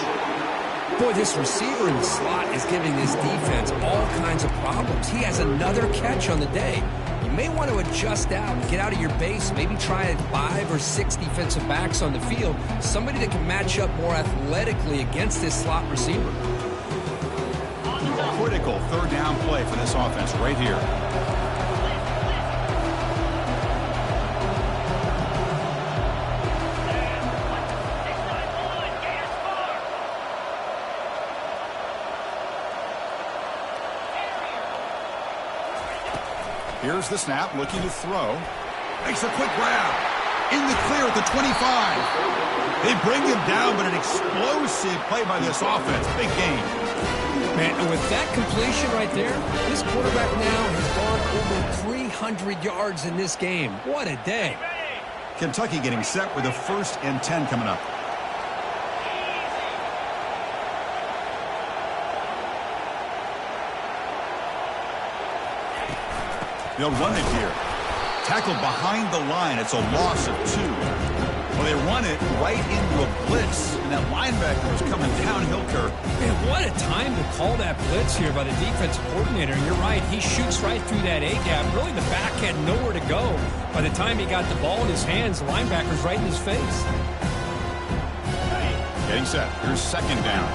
Boy, this receiver in the slot is giving this defense all kinds of problems. He has another catch on the day. You may want to adjust out and get out of your base. Maybe try 5 or 6 defensive backs on the field. Somebody that can match up more athletically against this slot receiver. Critical third down play for this offense right here. Here's the snap, looking to throw. Makes a quick grab. In the clear at the 25. They bring him down, but an explosive play by this offense. Big gain. Man, and with that completion right there, this quarterback now has gone over 300 yards in this game. What a day. Kentucky getting set with a 1st and 10 coming up. They'll run it here. Tackled behind the line. It's a loss of 2. Well, they run it right into a blitz, and that linebacker was coming downhill, Kirk. Man, what a time to call that blitz here by the defensive coordinator. And you're right, he shoots right through that A-gap. Really, the back had nowhere to go. By the time he got the ball in his hands, the linebacker's right in his face. Getting set. Here's second down.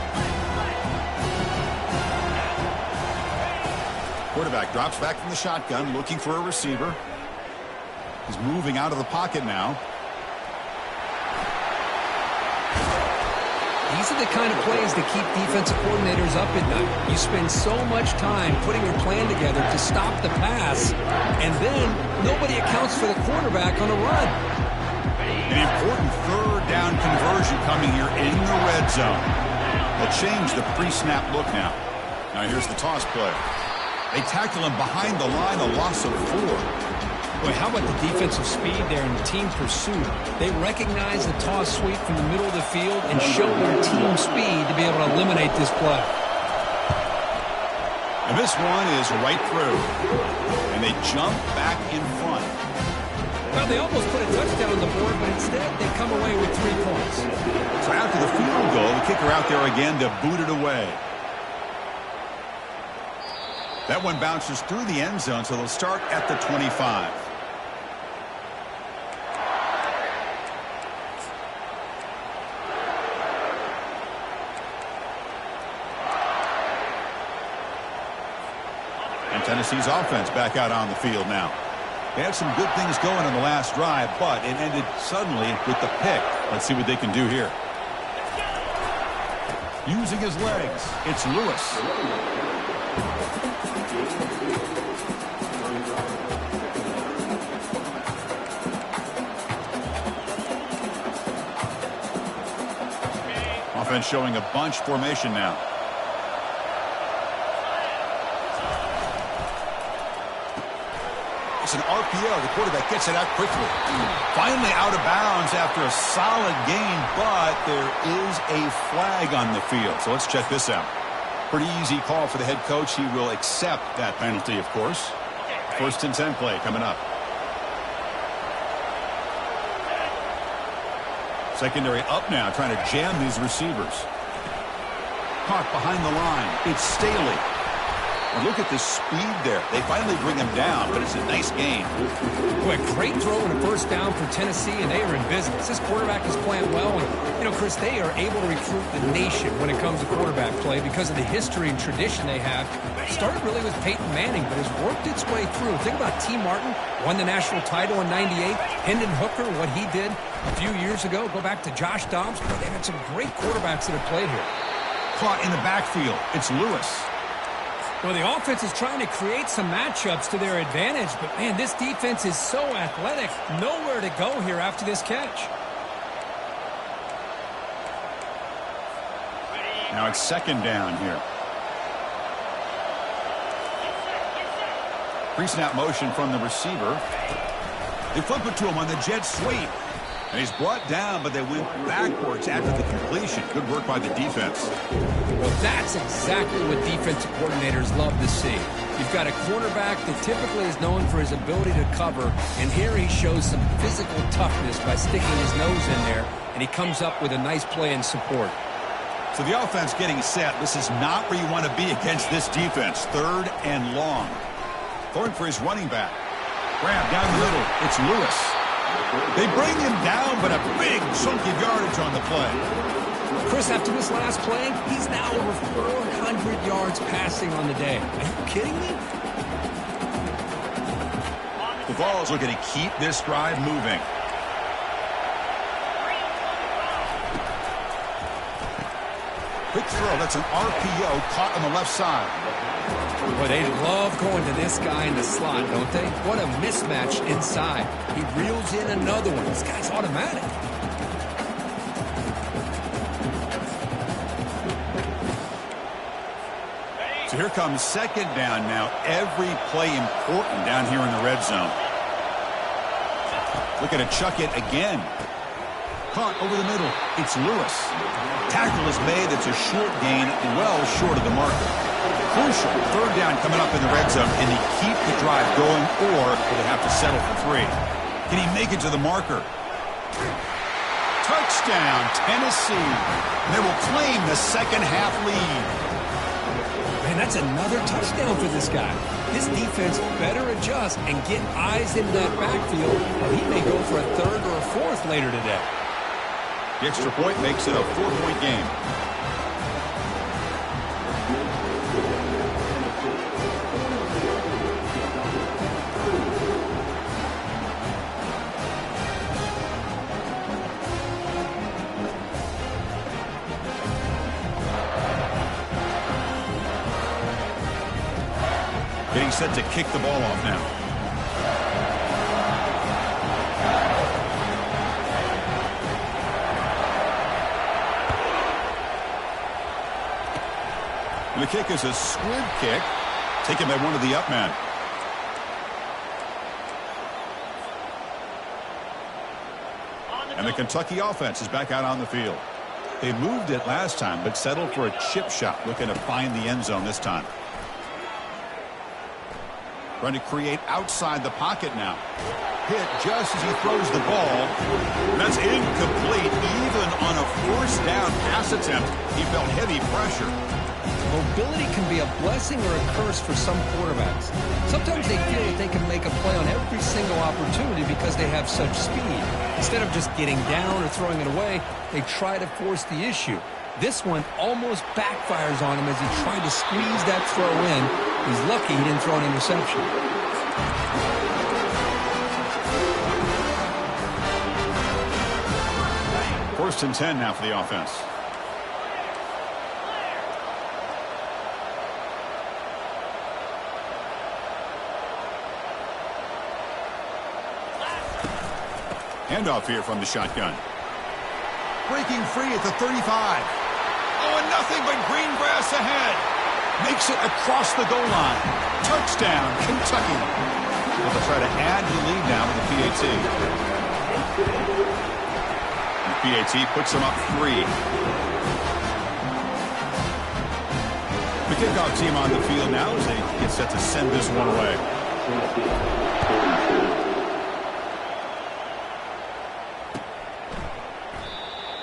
Quarterback drops back from the shotgun, looking for a receiver. He's moving out of the pocket now. These are the kind of plays that keep defensive coordinators up at night. You spend so much time putting your plan together to stop the pass, and then nobody accounts for the quarterback on a run. An important third down conversion coming here in the red zone. They'll change the pre-snap look now. Now here's the toss play. They tackle him behind the line, a loss of 4. Boy, how about the defensive speed there and the team pursuit? They recognize the toss sweep from the middle of the field and show their team speed to be able to eliminate this play. And this one is right through. And they jump back in front. Well, they almost put a touchdown on the board, but instead they come away with 3 points. So after the field goal, the kicker out there again to boot it away. That one bounces through the end zone, so they'll start at the 25. And Tennessee's offense back out on the field now. They had some good things going on the last drive, but it ended suddenly with the pick. Let's see what they can do here. Using his legs, it's Lewis. Offense showing a bunch formation now. It's an RPO. The quarterback gets it out quickly. Finally out of bounds after a solid gain, but there is a flag on the field. So let's check this out. Pretty easy call for the head coach. He will accept that penalty, of course. 1st and 10 play coming up. Secondary up now, trying to jam these receivers. Caught behind the line. It's Staley. And look at the speed there. They finally bring him down, but it's a nice gain. Boy, great throw and a 1st down for Tennessee, and they are in business. This quarterback is playing well. And, you know, Chris, they are able to recruit the nation when it comes to quarterback play because of the history and tradition they have. Started really with Peyton Manning, but has worked its way through. Think about T. Martin, won the national title in '98. Hendon Hooker, what he did a few years ago. Go back to Josh Dobbs. Boy, they've had some great quarterbacks that have played here. Caught in the backfield. It's Lewis. Well, the offense is trying to create some matchups to their advantage, but, man, this defense is so athletic. Nowhere to go here after this catch. Now it's second down here. Pre-snap motion from the receiver. They flip it to him on the jet sweep. And he's brought down, but they went backwards after the completion. Good work by the defense. Well, that's exactly what defensive coordinators love to see. You've got a quarterback that typically is known for his ability to cover, and here he shows some physical toughness by sticking his nose in there, and he comes up with a nice play in support. So the offense getting set. This is not where you want to be against this defense. 3rd and long. Throwing for his running back. Grab down the middle. It's Lewis. They bring him down, but a big chunk of yardage on the play. Chris, after this last play, he's now over 400 yards passing on the day. Are you kidding me? The Vols looking to keep this drive moving. Quick throw. That's an RPO caught on the left side. Boy, they love going to this guy in the slot, don't they? What a mismatch inside. He reels in another one. This guy's automatic. So here comes 2nd down now. Every play important down here in the red zone. Looking to chuck it again. Caught over the middle. It's Lewis. Tackle is made. It's a short gain, well short of the marker. Crucial 3rd down coming up in the red zone. Can he keep the drive going, or will they have to settle for 3? Can he make it to the marker? Touchdown, Tennessee. And they will claim the second-half lead. Man, that's another touchdown for this guy. His defense better adjust and get eyes in that backfield, or he may go for a 3rd or a 4th later today. The extra point makes it a 4-point game. Getting set to kick the ball off now. The kick is a squib kick, taken by one of the up men. And the Kentucky offense is back out on the field. They moved it last time, but settled for a chip shot, looking to find the end zone this time. Trying to create outside the pocket now. Hit just as he throws the ball. That's incomplete. Even on a 4th down pass attempt, he felt heavy pressure. Mobility can be a blessing or a curse for some quarterbacks. Sometimes they feel that they can make a play on every single opportunity because they have such speed. Instead of just getting down or throwing it away, they try to force the issue. This one almost backfires on him as he tried to squeeze that throw in. He's lucky he didn't throw an interception. 1st and 10 now for the offense. Handoff here from the shotgun. Breaking free at the 35. Oh, and nothing but green grass ahead. Makes it across the goal line. Touchdown, Kentucky. They'll try to add to the lead now with the PAT. The PAT puts them up 3. The kickoff team on the field now as they get set to send this one away.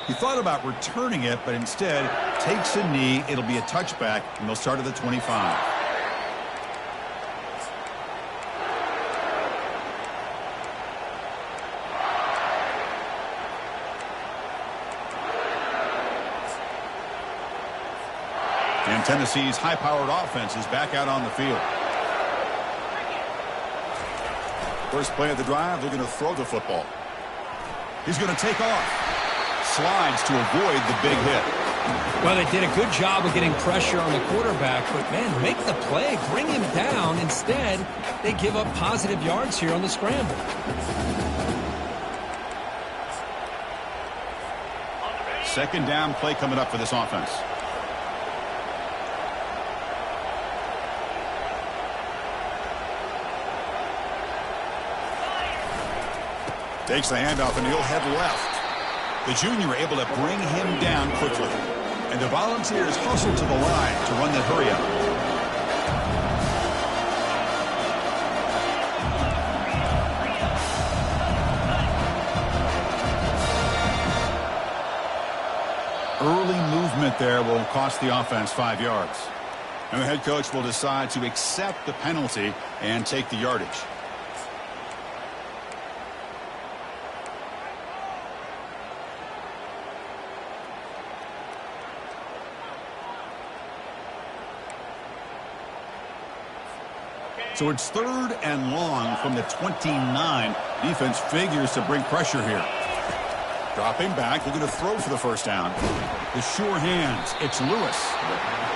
He thought about returning it, but instead takes a knee. It'll be a touchback, and they'll start at the 25. And Tennessee's high-powered offense is back out on the field. First play of the drive, they're going to throw the football. He's going to take off. Slides to avoid the big hit. Well, they did a good job of getting pressure on the quarterback, but, man, make the play, bring him down. Instead, they give up positive yards here on the scramble. Second down play coming up for this offense. Takes the handoff, and he'll head left. The junior able to bring him down quickly. And the Volunteers hustle to the line to run the hurry up. Early movement there will cost the offense 5 yards. And the head coach will decide to accept the penalty and take the yardage. So it's 3rd and long from the 29. Defense figures to bring pressure here. Dropping back, looking to throw for the first down. The sure hands, it's Lewis.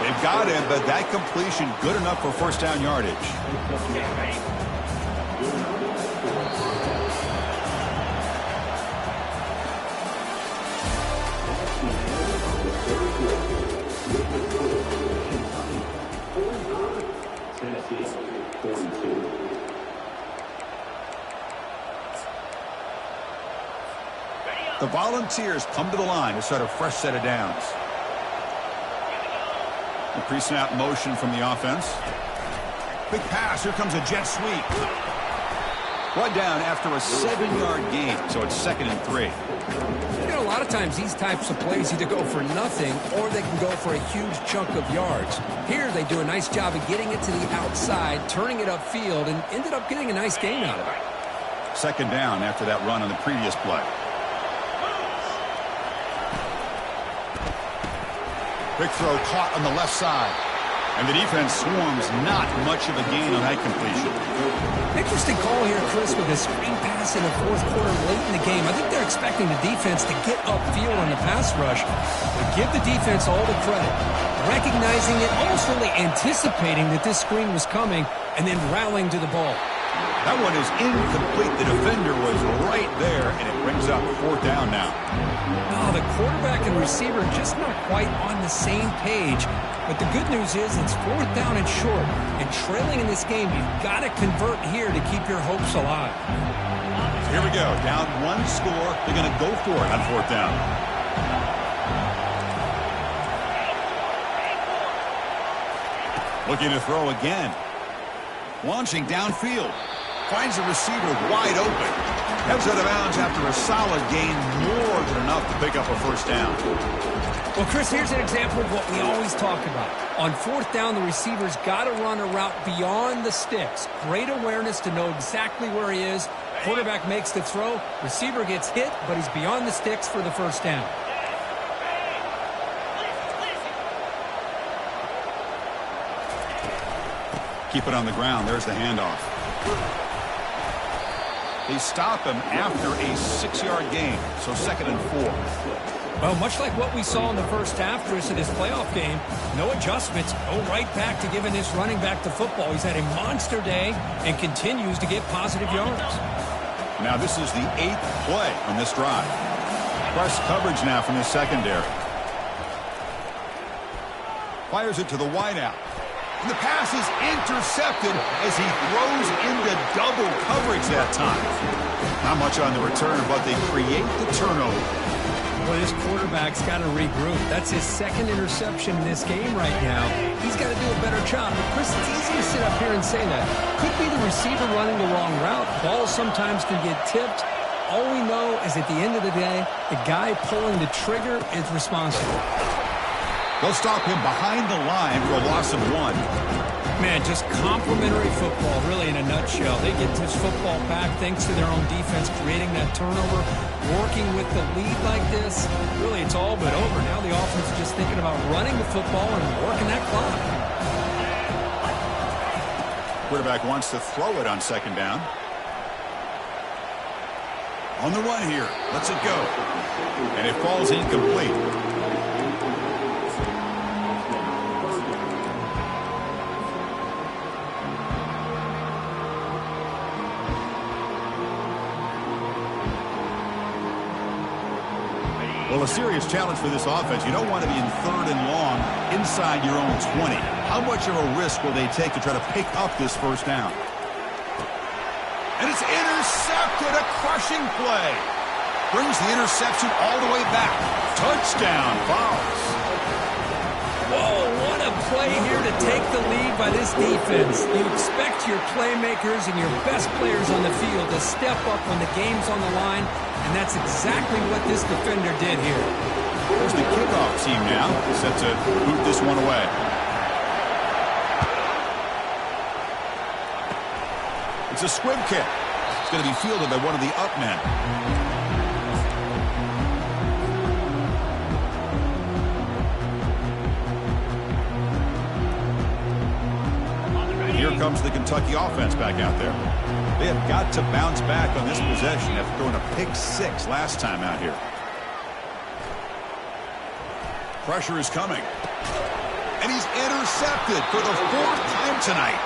They've got him, but that completion good enough for first down yardage. The Volunteers come to the line to start a fresh set of downs. A pre-snap motion from the offense. Big pass. Here comes a jet sweep. One down after a 7-yard gain, so it's 2nd and 3. You know, a lot of times these types of plays either go for nothing or they can go for a huge chunk of yards. Here they do a nice job of getting it to the outside, turning it upfield, and ended up getting a nice gain out of it. 2nd down after that run on the previous play. Quick throw caught on the left side. And the defense swarms, not much of a gain on that completion. Interesting call here, Chris, with a screen pass in the 4th quarter late in the game. I think they're expecting the defense to get upfield on the pass rush. But give the defense all the credit. Recognizing it, almost really anticipating that this screen was coming, and then rallying to the ball. That one is incomplete. The defender was right there, and it brings up 4th down now. Oh, the quarterback and receiver just not quite on the same page. But the good news is it's 4th down and short. And trailing in this game, you've got to convert here to keep your hopes alive. Here we go. Down 1 score. They're going to go for it on 4th down. Looking to throw again. Launching downfield. Finds the receiver wide open. Heads out of bounds after a solid gain, more than enough to pick up a first down. Well, Chris, here's an example of what we always talk about. On 4th down, the receiver's got to run a route beyond the sticks. Great awareness to know exactly where he is. Quarterback makes the throw. Receiver gets hit, but he's beyond the sticks for the first down. Keep it on the ground. There's the handoff. They stop him after a 6-yard gain, so 2nd and 4. Well, much like what we saw in the first half, Chris, in this playoff game, no adjustments, go right back to giving this running back the football. He's had a monster day and continues to get positive yards. Now this is the 8th play on this drive. Press coverage now from the secondary. Fires it to the wideout. And the pass is intercepted as he throws into double coverage that time. Not much on the return, but they create the turnover. Well, this quarterback's got to regroup. That's his 2nd interception in this game right now. He's got to do a better job. But, Chris, it's easy to sit up here and say that. Could be the receiver running the wrong route. Balls sometimes can get tipped. All we know is at the end of the day, the guy pulling the trigger is responsible. They'll stop him behind the line for a loss of 1. Man, just complimentary football, really, in a nutshell. They get this football back thanks to their own defense, creating that turnover, working with the lead like this. Really, it's all but over. Now the offense is just thinking about running the football and working that clock. Quarterback wants to throw it on 2nd down. On the run here. Lets it go. And it falls incomplete. Well, a serious challenge for this offense. You don't want to be in 3rd and long inside your own 20. How much of a risk will they take to try to pick up this first down? And it's intercepted, a crushing play. Brings the interception all the way back. Touchdown, Vols. Whoa, what a play here to take the lead by this defense. You expect your playmakers and your best players on the field to step up when the game's on the line, and that's exactly what this defender did here. There's the kickoff team now, set to boot this one away. It's a squib kick. It's going to be fielded by one of the up men. Here comes the Kentucky offense back out there. They have got to bounce back on this possession after throwing a pick 6 last time out here. Pressure is coming. And he's intercepted for the 4th time tonight.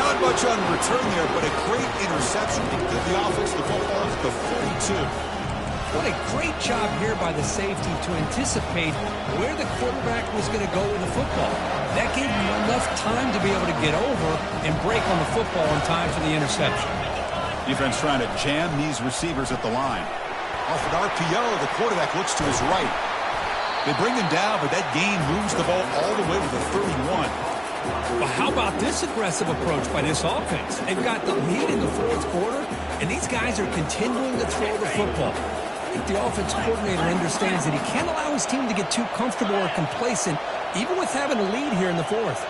Not much on return there, but a great interception to give the offense the football at the 42. What a great job here by the safety to anticipate where the quarterback was going to go with the football. That gave him enough time to be able to get over and break on the football in time for the interception. Defense trying to jam these receivers at the line. Off an RPO, the quarterback looks to his right. They bring him down, but that gain moves the ball all the way to the 31. Well, how about this aggressive approach by this offense? They've got the lead in the 4th quarter, and these guys are continuing to throw the football. I think the offense coordinator understands that he can't allow his team to get too comfortable or complacent, even with having a lead here in the 4th.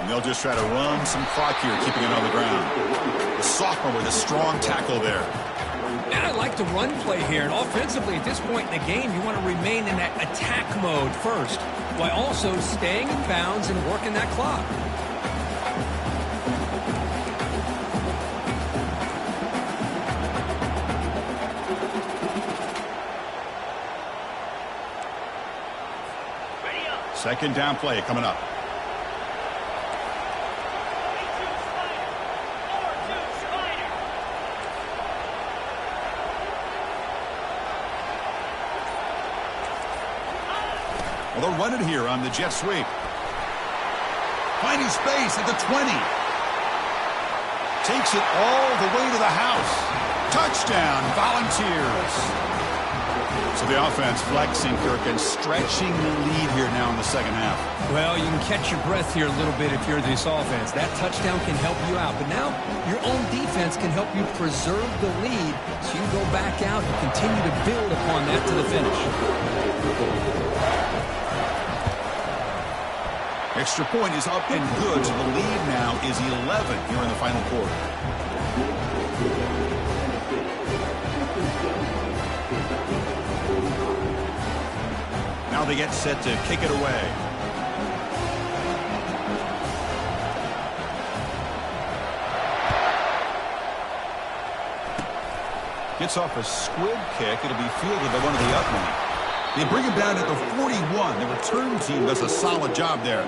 And they'll just try to run some clock here, keeping it on the ground. The sophomore with a strong tackle there. And I like the run play here. And offensively, at this point in the game, you want to remain in that attack mode first, while also staying in bounds and working that clock. Second down play coming up. Well, they'll run it here on the jet sweep. Finding space at the 20. Takes it all the way to the house. Touchdown, Volunteers. So the offense flexing, Kirk, and stretching the lead here now in the second half. Well, you can catch your breath here a little bit if you're this offense. That touchdown can help you out. But now your own defense can help you preserve the lead so you can go back out and continue to build upon that to the finish. Extra point is up and good, so the lead now is 11 here in the final quarter. Now they get set to kick it away. Gets off a squib kick. It'll be fielded by one of the up men. They bring him down at the 41. The return team does a solid job there.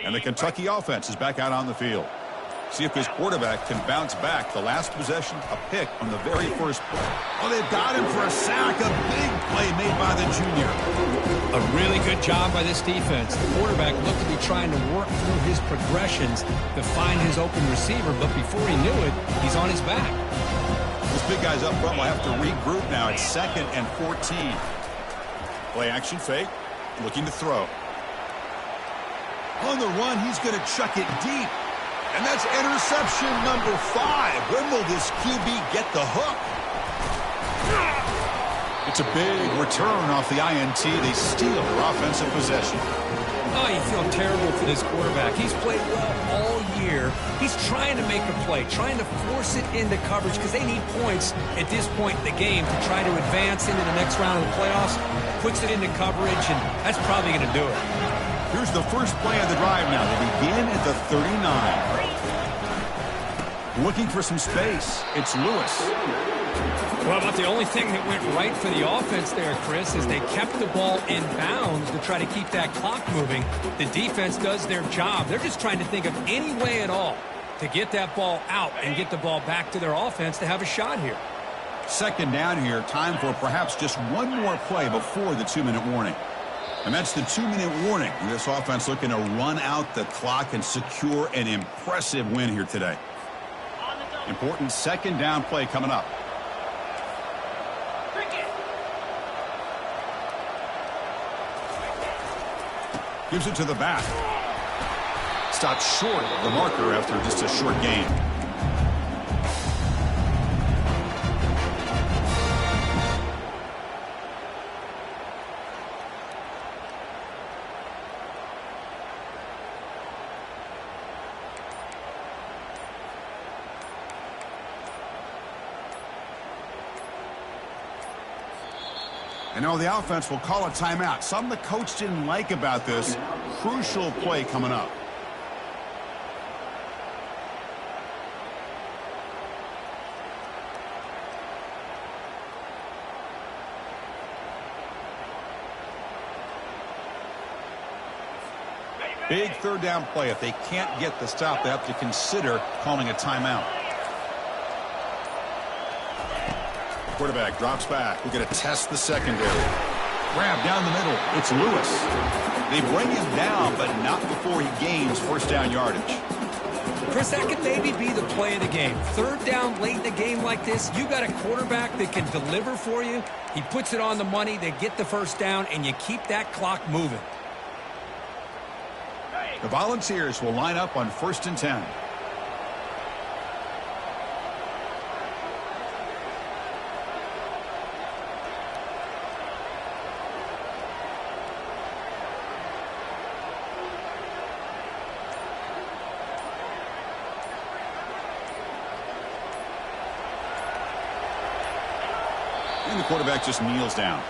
And the Kentucky offense is back out on the field. See if his quarterback can bounce back. The last possession, a pick on the very first play. Oh, they've got him for a sack. A big play made by the junior. A really good job by this defense. The quarterback looked to be trying to work through his progressions to find his open receiver, but before he knew it, he's on his back. This big guy's up front will have to regroup now. It's 2nd and 14. Play action fake. Looking to throw. On the run, he's going to chuck it deep. And that's interception number 5. When will this QB get the hook? It's a big return off the INT. They steal their offensive possession. Oh, you feel terrible for this quarterback. He's played well all year. He's trying to make a play, trying to force it into coverage because they need points at this point in the game to try to advance into the next round of the playoffs. Puts it into coverage, and that's probably going to do it. Here's the first play of the drive now. They begin at the 39. Looking for some space. It's Lewis. Well, about the only thing that went right for the offense there, Chris, is they kept the ball in bounds to try to keep that clock moving. The defense does their job. They're just trying to think of any way at all to get that ball out and get the ball back to their offense to have a shot here. Second down here. Time for perhaps just one more play before the 2-minute warning. And that's the 2-minute warning. This offense looking to run out the clock and secure an impressive win here today. Important second down play coming up. Gives it to the back. Stopped short of the marker after just a short gain. And now the offense will call a timeout. Something the coach didn't like about this. Crucial play coming up. Big third down play. If they can't get the stop, they have to consider calling a timeout. Quarterback drops back. We're going to test the secondary. Grab down the middle. It's Lewis. They bring him down, but not before he gains first down yardage. Chris, that could maybe be the play of the game. Third down late in the game like this, you got a quarterback that can deliver for you. He puts it on the money. They get the first down, and you keep that clock moving. The Volunteers will line up on 1st and 10. And the quarterback just kneels down.